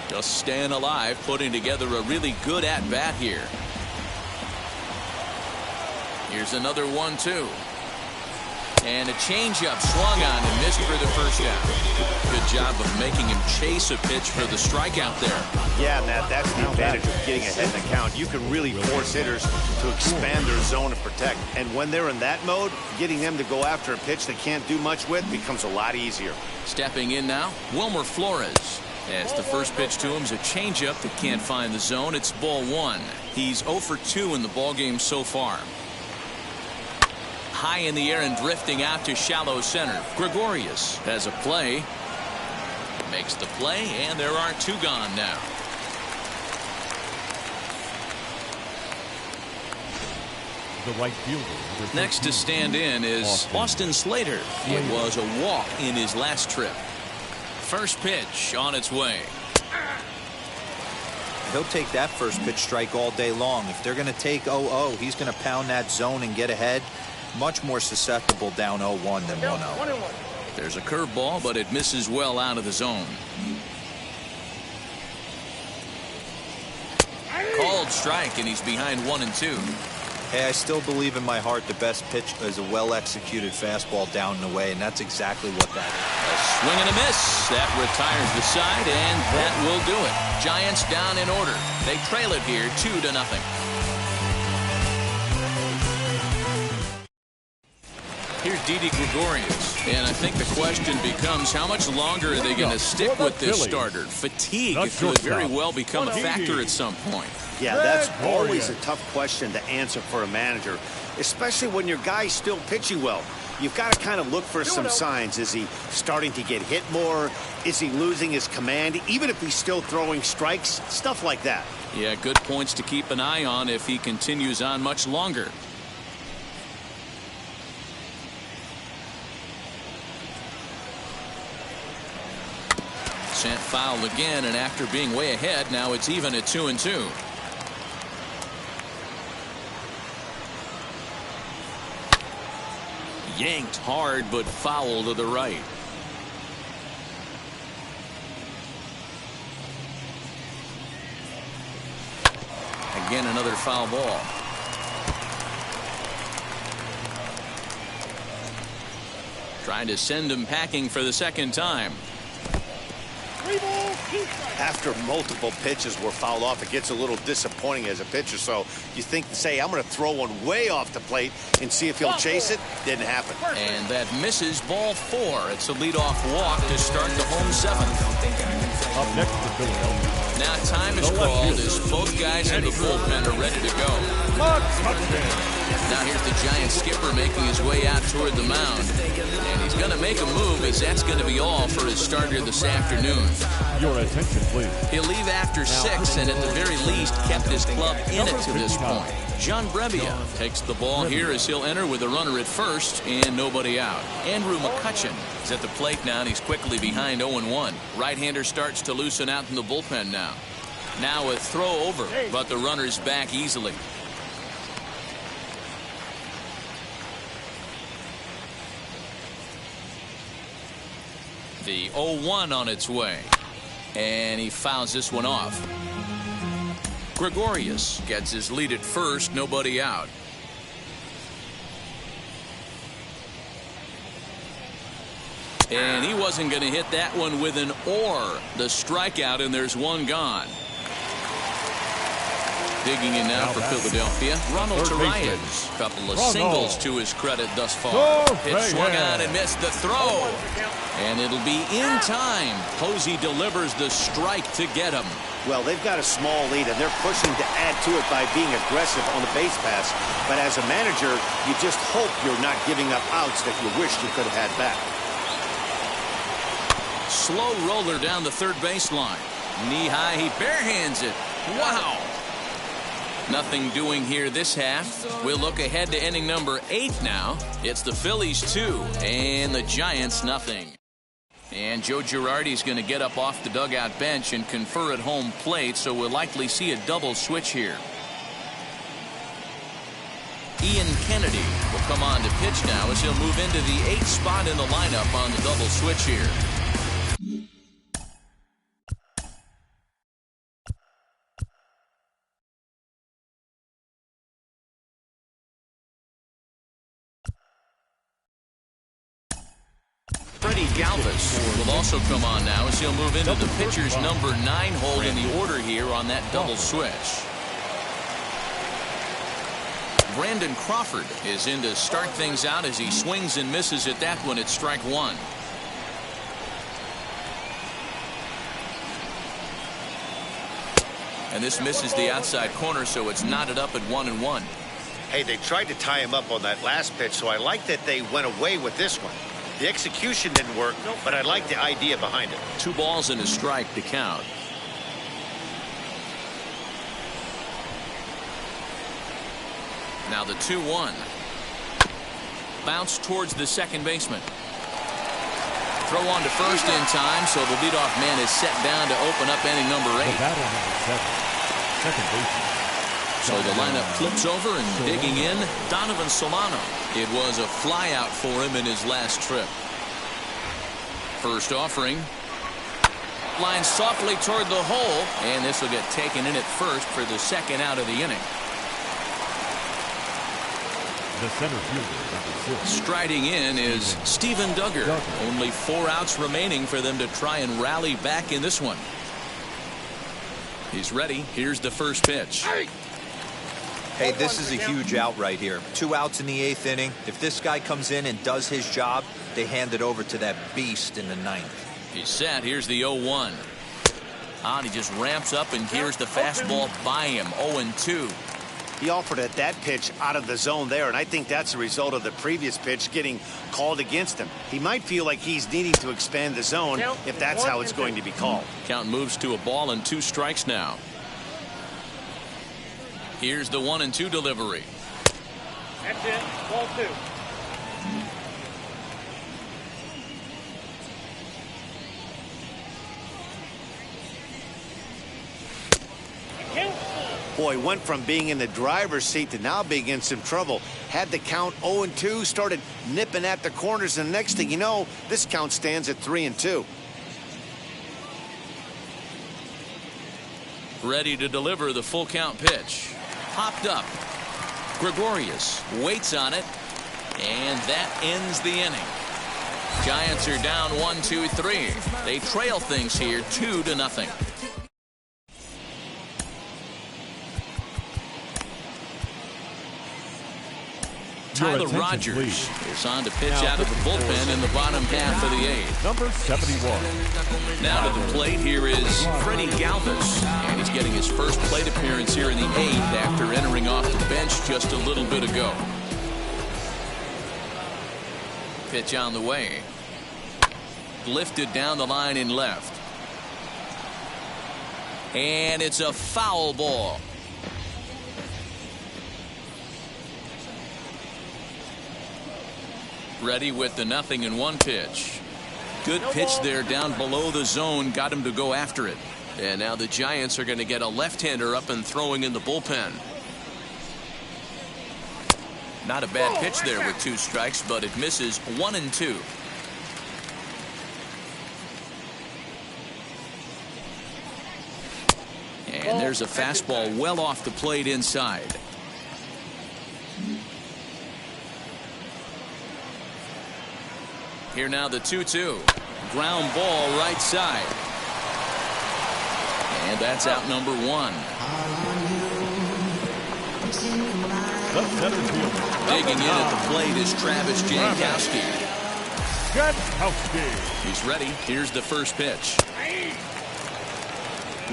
Just staying alive, putting together a really good at-bat here. Here's another 1-2. And a changeup swung on and missed for the first out. Good job of making him chase a pitch for the strikeout there.
Yeah, Matt, that's the advantage of getting ahead in the count. You can really force hitters to expand their zone and protect. And when they're in that mode, getting them to go after a pitch they can't do much with becomes a lot easier.
Stepping in now, Wilmer Flores. As the first pitch to him is a changeup that can't find the zone. It's ball 1. He's 0 for 2 in the ballgame so far. High in the air and drifting out to shallow center. Gregorius has a play. Makes the play, and there are 2 gone now.
The right fielder.
Next to stand in is Austin Slater. It was a walk in his last trip. First pitch on its way.
He'll take that first pitch strike all day long. If they're going to take 0-0, he's going to pound that zone and get ahead. Much more susceptible down 0-1 than 1-0.
There's a curveball, but it misses well out of the zone. Called strike, and he's behind 1-2.
Hey, I still believe in my heart the best pitch is a well-executed fastball down and away, and that's exactly what that is.
A swing and a miss. That retires the side, and that will do it. Giants down in order. They trail it here 2-0. Here's Didi Gregorius, and I think the question becomes how much longer are they going to stick with this starter? Fatigue could very well become a factor at some point.
Yeah, that's always a tough question to answer for a manager, especially when your guy's still pitching well. You've got to kind of look for some signs. Is he starting to get hit more? Is he losing his command, even if he's still throwing strikes? Stuff like that.
Yeah, good points to keep an eye on if he continues on much longer. Sent foul again, and after being way ahead, now it's even at 2-2. Yanked hard, but foul to the right. Again, another foul ball. Trying to send him packing for the second time.
After multiple pitches were fouled off, it gets a little disappointing as a pitcher. So you think, say, I'm going to throw one way off the plate and see if he'll chase it. Didn't happen.
And that misses, ball 4. It's a leadoff walk to start the home 7th.
Up next for Philadelphia.
Now time is called as both guys in the bullpen are ready to go. Now here's the Giant skipper making his way out toward the mound. And he's going to make a move, as that's going to be all for his starter this afternoon.
Your attention, please.
He'll leave after 6 and at the very least kept his club in it to this point. John Brebbia takes the ball here as he'll enter with a runner at first and nobody out. Andrew Mccutchen is at the plate now, and he's quickly behind 0-1. Right-hander starts to loosen out in the bullpen now. Now a throw over, but the runner's back easily. The 0-1 on its way. And he fouls this one off. Gregorius gets his lead at first, nobody out. And he wasn't going to hit that one with an or. The strikeout, and there's one gone. Digging in now for Philadelphia, Ronald Torreyes. Couple of singles to his credit thus far. Pitch swung out and missed the throw. And it'll be in time. Posey delivers the strike to get him.
Well, they've got a small lead, and they're pushing to add to it by being aggressive on the base pass. But as a manager, you just hope you're not giving up outs that you wish you could have had back.
Slow roller down the third baseline. Knee high, he barehands it. Wow. Nothing doing here this half. We'll look ahead to inning number 8 now. It's the Phillies 2 and the Giants nothing. And Joe Girardi's going to get up off the dugout bench and confer at home plate, so we'll likely see a double switch here. Ian Kennedy will come on to pitch now as he'll move into the 8th spot in the lineup on the double switch here. Freddie Galvis will also come on now as he'll move into the pitcher's number 9 hole in the order here on that double switch. Brandon Crawford is in to start things out as he swings and misses at that one at strike 1. And this misses the outside corner, so it's knotted up at 1-1.
Hey, they tried to tie him up on that last pitch, so I like that they went away with this one. The execution didn't work, but I like the idea behind it.
2 balls and a strike to count. Now the 2-1. Bounce towards the second baseman. Throw on to first in time, so the leadoff man is set down to open up inning number 8.
The batter number 7, second baseman.
So the lineup flips over, and digging in, Donovan Solano. It was a flyout for him in his last trip. First offering. Line softly toward the hole, and this will get taken in at first for the second out of the inning.
The center fielder, number 6.
Striding in is Steven Duggar. Only 4 outs remaining for them to try and rally back in this one. He's ready. Here's the first pitch.
Hey, this is a huge out right here. 2 outs in the 8th inning. If this guy comes in and does his job, they hand it over to that beast in the 9th.
He's set. Here's the 0-1. He just ramps up, and here's the fastball by him. 0-2.
He offered at that pitch out of the zone there, and I think that's a result of the previous pitch getting called against him. He might feel like he's needing to expand the zone if that's how it's going to be called.
Count moves to a ball and 2 strikes now. Here's the 1-2 delivery.
That's it. Ball 2.
Boy, went from being in the driver's seat to now being in some trouble. Had the count 0-2, started nipping at the corners, and the next thing you know, this count stands at 3-2.
Ready to deliver the full count pitch. Popped up. Gregorius waits on it, and that ends the inning. Giants are down 1-2-3. They trail things here 2-0. Tyler Rogers is on to pitch out of the bullpen in the bottom half of the eighth.
Number 71.
Now to the plate, here is Freddie Galvis, and he's getting his first plate appearance here in the eighth after entering off the bench just a little bit ago. Pitch on the way. Lifted down the line in left. And it's a foul ball. Ready with the 0-1 pitch. Good pitch there down below the zone. Got him to go after it. And now the Giants are going to get a left-hander up and throwing in the bullpen. Not a bad pitch there with 2 strikes, but it misses 1-2. And there's a fastball well off the plate inside. Here now the 2-2. Ground ball right side. And that's out number 1. Digging in at the plate is Travis Jankowski. He's ready. Here's the first pitch.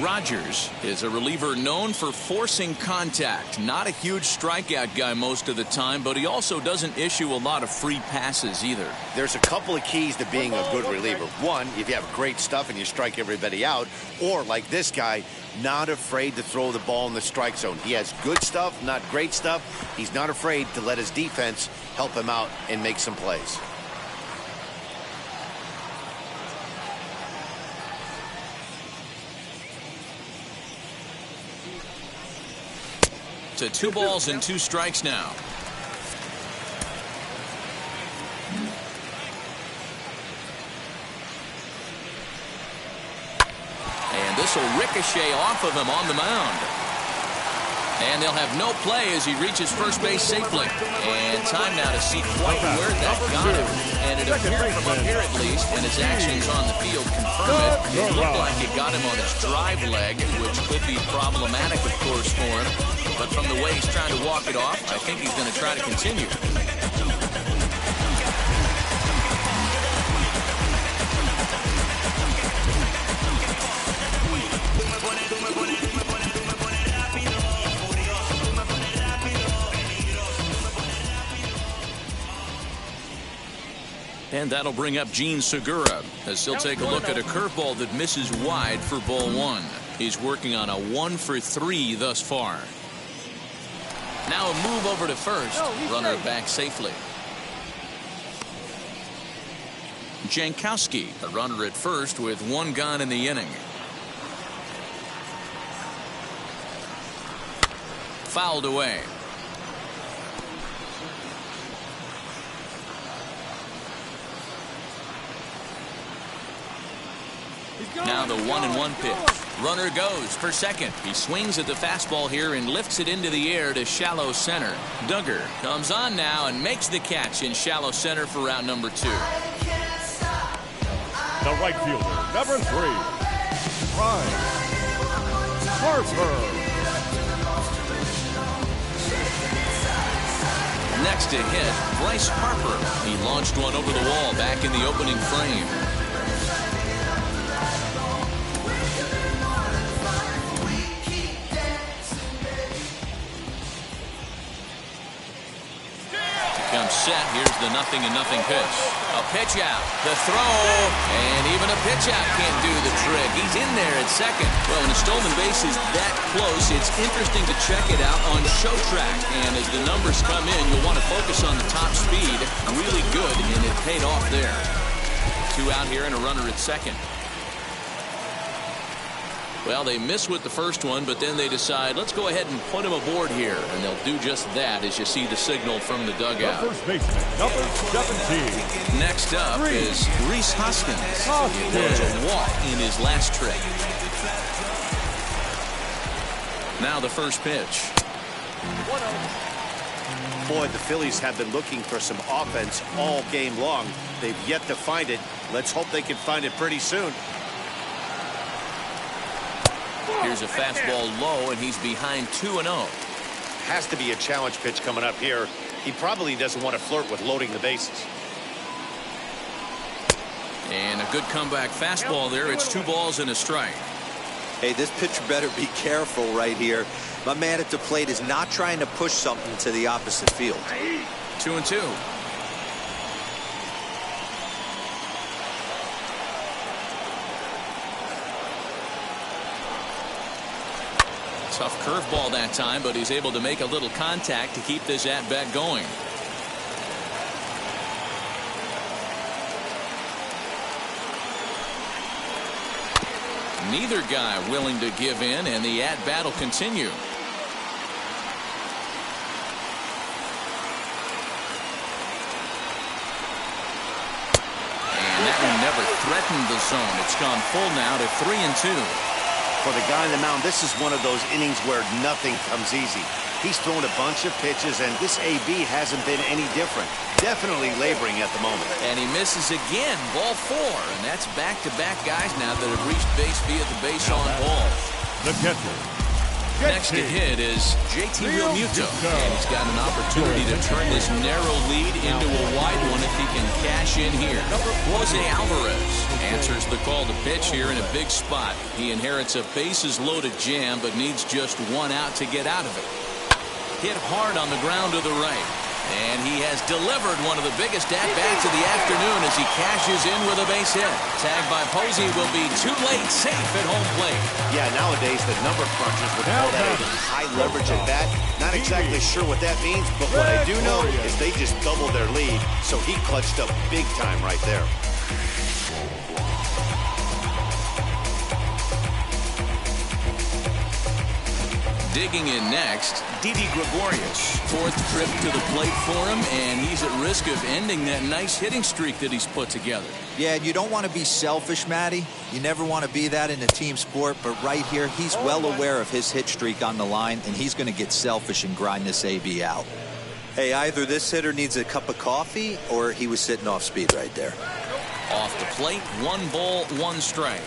Rogers is a reliever known for forcing contact. Not a huge strikeout guy most of the time, but he also doesn't issue a lot of free passes either.
There's a couple of keys to being a good reliever. One, if you have great stuff and you strike everybody out, or like this guy, not afraid to throw the ball in the strike zone. He has good stuff, not great stuff. He's not afraid to let his defense help him out and make some plays.
To 2 balls and 2 strikes now. And this will ricochet off of him on the mound. And they'll have no play as he reaches first base safely. And time now to see quite where that got him. And it appeared from up here at least, and his actions on the field confirm it. It looked like it got him on his drive leg, which could be problematic, of course, for him. But from the way he's trying to walk it off, I think he's going to try to continue. And that'll bring up Gene Segura as he'll take a look at a curveball that misses wide for ball 1. He's working on a 1 for 3 thus far. Now a move over to first. Runner back safely. Jankowski, a runner at first with 1 gone in the inning. Fouled away. Now the 1-1 pitch. Runner goes for second. He swings at the fastball here and lifts it into the air to shallow center. Duggar comes on now and makes the catch in shallow center for round number 2.
The right fielder, number 3, Bryant. Harper.
Next to hit, Bryce Harper. He launched one over the wall back in the opening frame. Set. Here's the 0-0 pitch. A pitch out. The throw. And even a pitch out can't do the trick. He's in there at second. Well, when a stolen base is that close, it's interesting to check it out on show track. And as the numbers come in, you'll want to focus on the top speed. Really good, and it paid off there. 2 out here and a runner at second. Well, they miss with the first one, but then they decide, let's go ahead and put him aboard here. And they'll do just that as you see the signal from the dugout.
The first baseman, number 17.
Next up is Rhys Hoskins. It was a walk in his last trip. Now the first pitch.
Boy, the Phillies have been looking for some offense all game long. They've yet to find it. Let's hope they can find it pretty soon.
Here's a fastball low, and he's behind 2-0.
Has to be a challenge pitch coming up here. He probably doesn't want to flirt with loading the bases.
And a good comeback fastball there. It's 2 balls and a strike.
Hey, this pitcher better be careful right here. My man at the plate is not trying to push something to the opposite field.
2-2. Tough curveball that time, but he's able to make a little contact to keep this at-bat going. Neither guy willing to give in, and the at-bat will continue. And that one never threatened the zone. It's gone full now to 3-2.
For the guy on the mound, this is one of those innings where nothing comes easy. He's thrown a bunch of pitches, and this AB hasn't been any different. Definitely laboring at the moment.
And he misses again, ball 4. And that's back-to-back guys now that have reached base via the base on ball.
The catcher.
Next to hit is JT Realmuto. And he's got an opportunity to turn this narrow lead into a wide one if he can cash in here. Jose Alvarez answers the call to pitch here in a big spot. He inherits a bases-loaded jam, but needs just 1 out to get out of it. Hit hard on the ground to the right. And he has delivered one of the biggest at-bats of the afternoon as he cashes in with a base hit. Tagged by Posey will be too late, safe at home plate.
Yeah, nowadays the number crunchers would call that a high leverage at bat. Not exactly sure what that means, but what I do know is they just doubled their lead, so he clutched up big time right there.
Digging in next, Didi Gregorius. 4th trip to the plate for him, and he's at risk of ending that nice hitting streak that he's put together.
Yeah, you don't want to be selfish, Matty. You never want to be that in a team sport, but right here, he's well aware of his hit streak on the line, and he's going to get selfish and grind this AB out. Hey, either this hitter needs a cup of coffee, or he was sitting off speed right there.
Off the plate, 1 ball, 1 strike.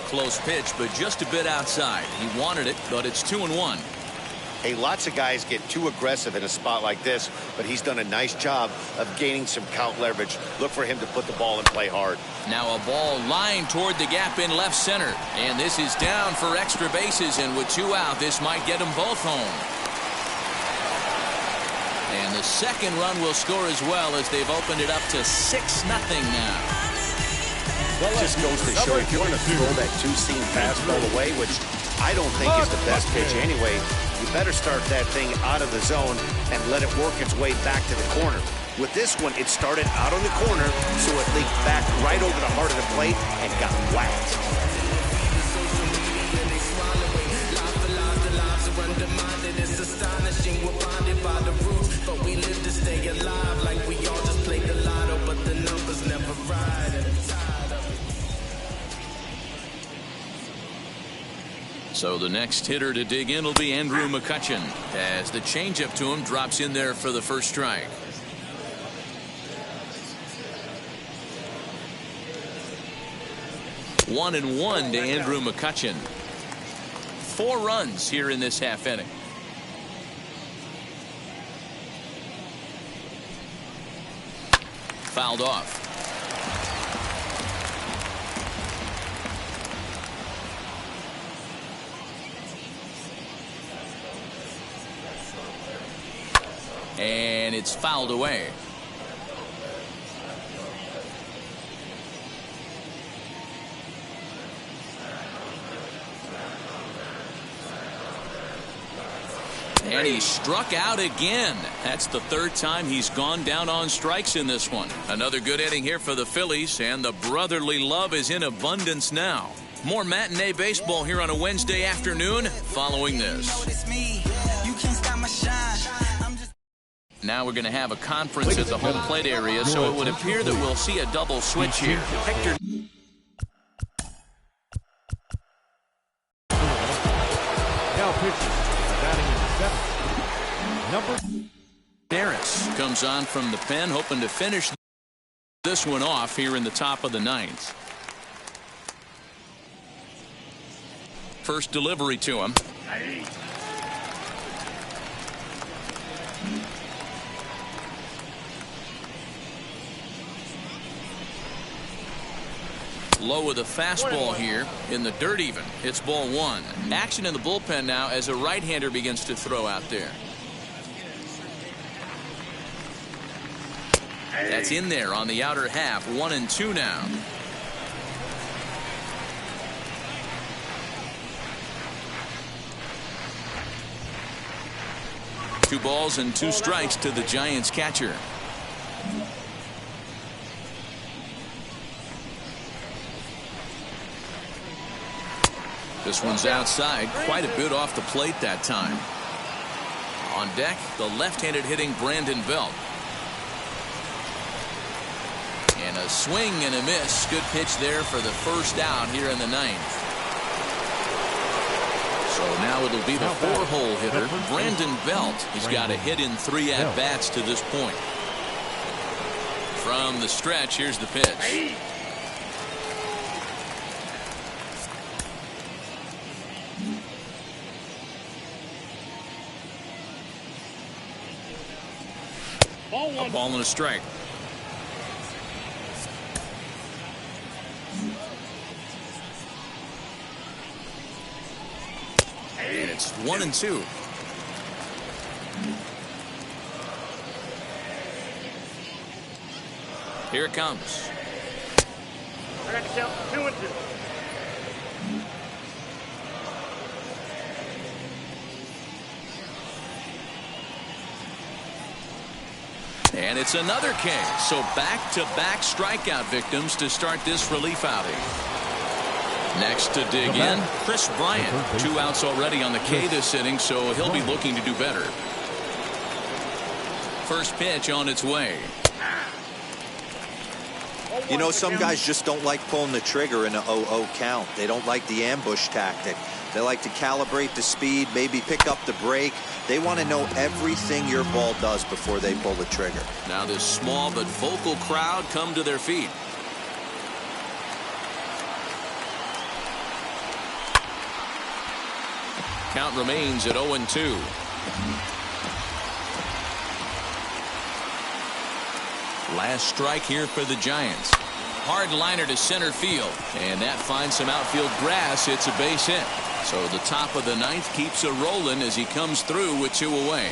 Close pitch, but just a bit outside. He wanted it, but it's 2-1.
Hey, lots of guys get too aggressive in a spot like this, but he's done a nice job of gaining some count leverage. Look for him to put the ball and play hard.
Now a ball lined toward the gap in left center. And this is down for extra bases, and with 2 out, this might get them both home. And the second run will score as well as they've opened it up to 6-0 now.
Just goes to show if you're going to throw that 2-seam fastball away, which I don't think is the best pitch anyway, you better start that thing out of the zone and let it work its way back to the corner. With this one, it started out on the corner, so it leaked back right over the heart of the plate and got whacked.
So the next hitter to dig in will be Andrew Mccutchen, as the changeup to him drops in there for the first strike. One and one to Andrew Mccutchen. 4 runs here in this half inning. Fouled off. And it's fouled away. And he struck out again. That's the 3rd time he's gone down on strikes in this one. Another good inning here for the Phillies, and the brotherly love is in abundance now. More matinee baseball here on a Wednesday afternoon following this. Now we're going to have a conference at the home plate area, so it would appear that we'll see a double switch here. Hector
Now pitching, batting in the 7th. Number
Harris comes on from the pen, hoping to finish this one off here in the top of the 9th. First delivery to him. Low with a fastball here in the dirt even. It's ball 1. Action in the bullpen now as a right-hander begins to throw out there. That's in there on the outer half. 1-2 now. Two balls and 2 strikes to the Giants catcher. This one's outside, quite a bit off the plate that time. On deck, the left-handed hitting Brandon Belt. And a swing and a miss. Good pitch there for the first out here in the 9th. So now it'll be the 4-hole hitter, Brandon Belt. He's got a hit in 3 at-bats to this point. From the stretch, here's the pitch. A ball and a strike. And it's 1-2. Here it comes.
I got to count 2-2.
And it's another K. So back-to-back strikeout victims to start this relief outing. Next to dig in, Chris Bryant. 2 outs already on the K this inning, so he'll be looking to do better. First pitch on its way.
You know, some guys just don't like pulling the trigger in an 0-0 count. They don't like the ambush tactic. They like to calibrate the speed, maybe pick up the break. They want to know everything your ball does before they pull the trigger.
Now this small but vocal crowd come to their feet. Count remains at 0-2. Last strike here for the Giants. Hard liner to center field, and that finds some outfield grass. It's a base hit. So the top of the 9th keeps it rolling as he comes through with 2 away.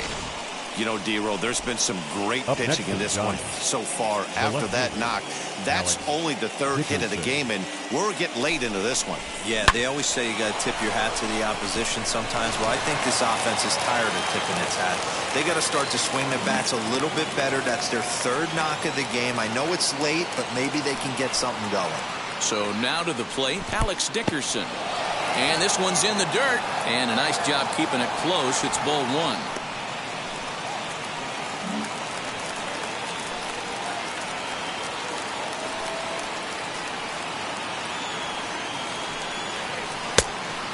You know, D-Roll, there's been some great pitching in this one so far. After that knock, that's only the 3rd hit of the game, and we're getting late into this one.
Yeah, they always say you got to tip your hat to the opposition sometimes. Well, I think this offense is tired of tipping its hat. They got to start to swing the bats a little bit better. That's their 3rd knock of the game. I know it's late, but maybe they can get something going.
So now to the plate, Alex Dickerson. And this one's in the dirt. And a nice job keeping it close. It's ball 1.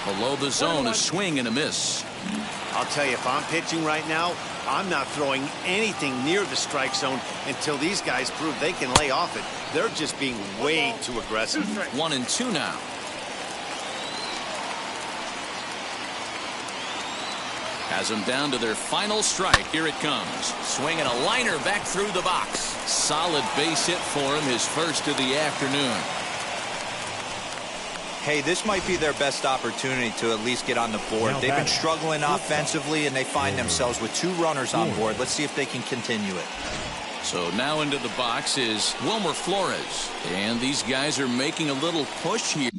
Below the zone, a swing and a miss.
I'll tell you, if I'm pitching right now, I'm not throwing anything near the strike zone until these guys prove they can lay off it. They're just being way too aggressive.
1-2 now. Has them down to their final strike. Here it comes. Swinging a liner back through the box. Solid base hit for him, his first of the afternoon.
Hey, this might be their best opportunity to at least get on the board. They've been struggling offensively, and they find themselves with 2 runners on board. Let's see if they can continue it.
So now into the box is Wilmer Flores. And these guys are making a little push here.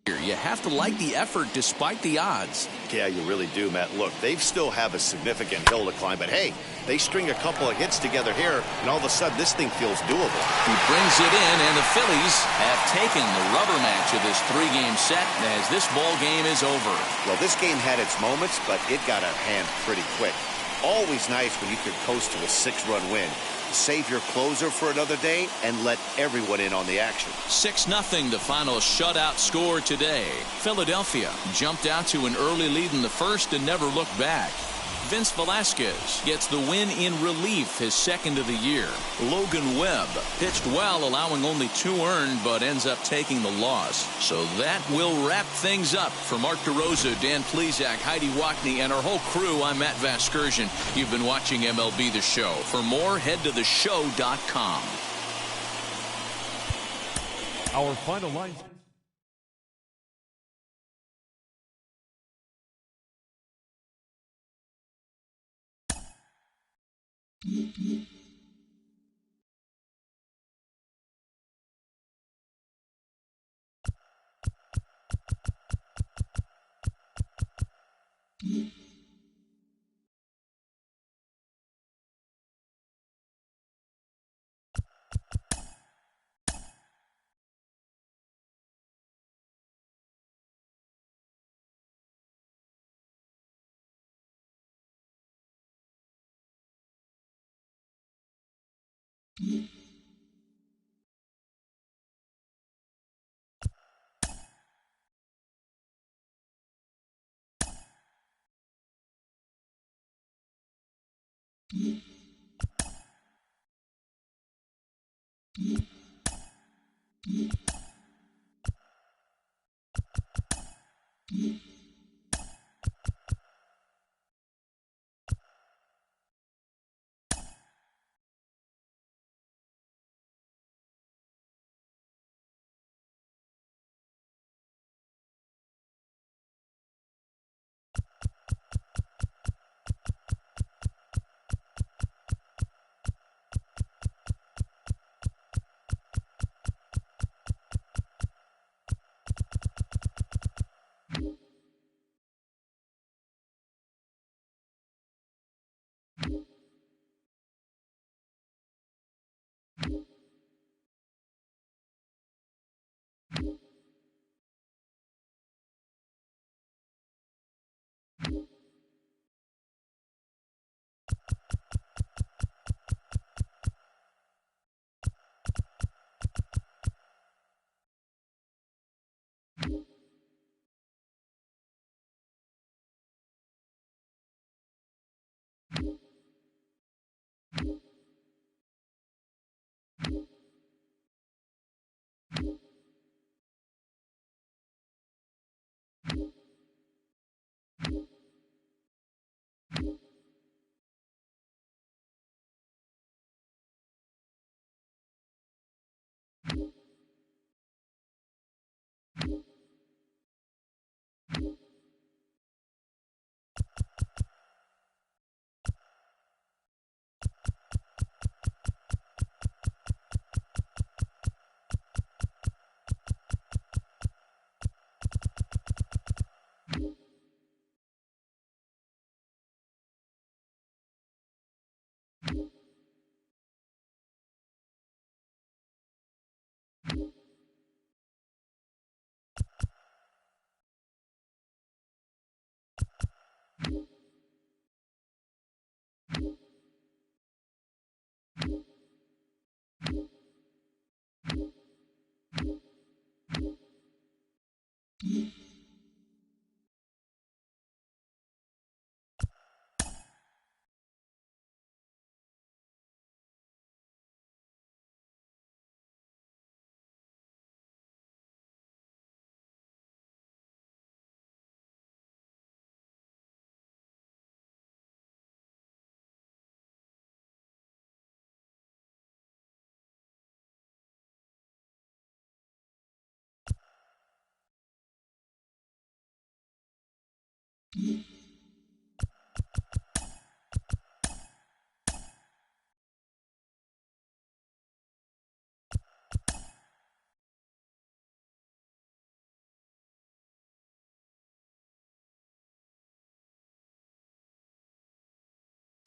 You have to like the effort despite the odds.
Yeah, you really do, Matt. Look, they still have a significant hill to climb, but hey, they string a couple of hits together here, and all of a sudden this thing feels doable.
He brings it in, and the Phillies have taken the rubber match of this three-game set as this ball game is over.
Well, this game had its moments, but it got out of hand pretty quick. Always nice when you could coast to a 6-run win. Save your closer for another day and let everyone in on the action.
6-0 the final shutout score today. Philadelphia jumped out to an early lead in the first and never looked back. Vince Velasquez gets the win in relief, his second of the year. Logan Webb pitched well, allowing only 2 earned, but ends up taking the loss. So that will wrap things up. For Mark DeRosa, Dan Plesac, Heidi Wackney, and our whole crew, I'm Matt Vasgersian. You've been watching MLB The Show. For more, head to theshow.com.
Our final line.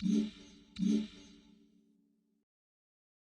you.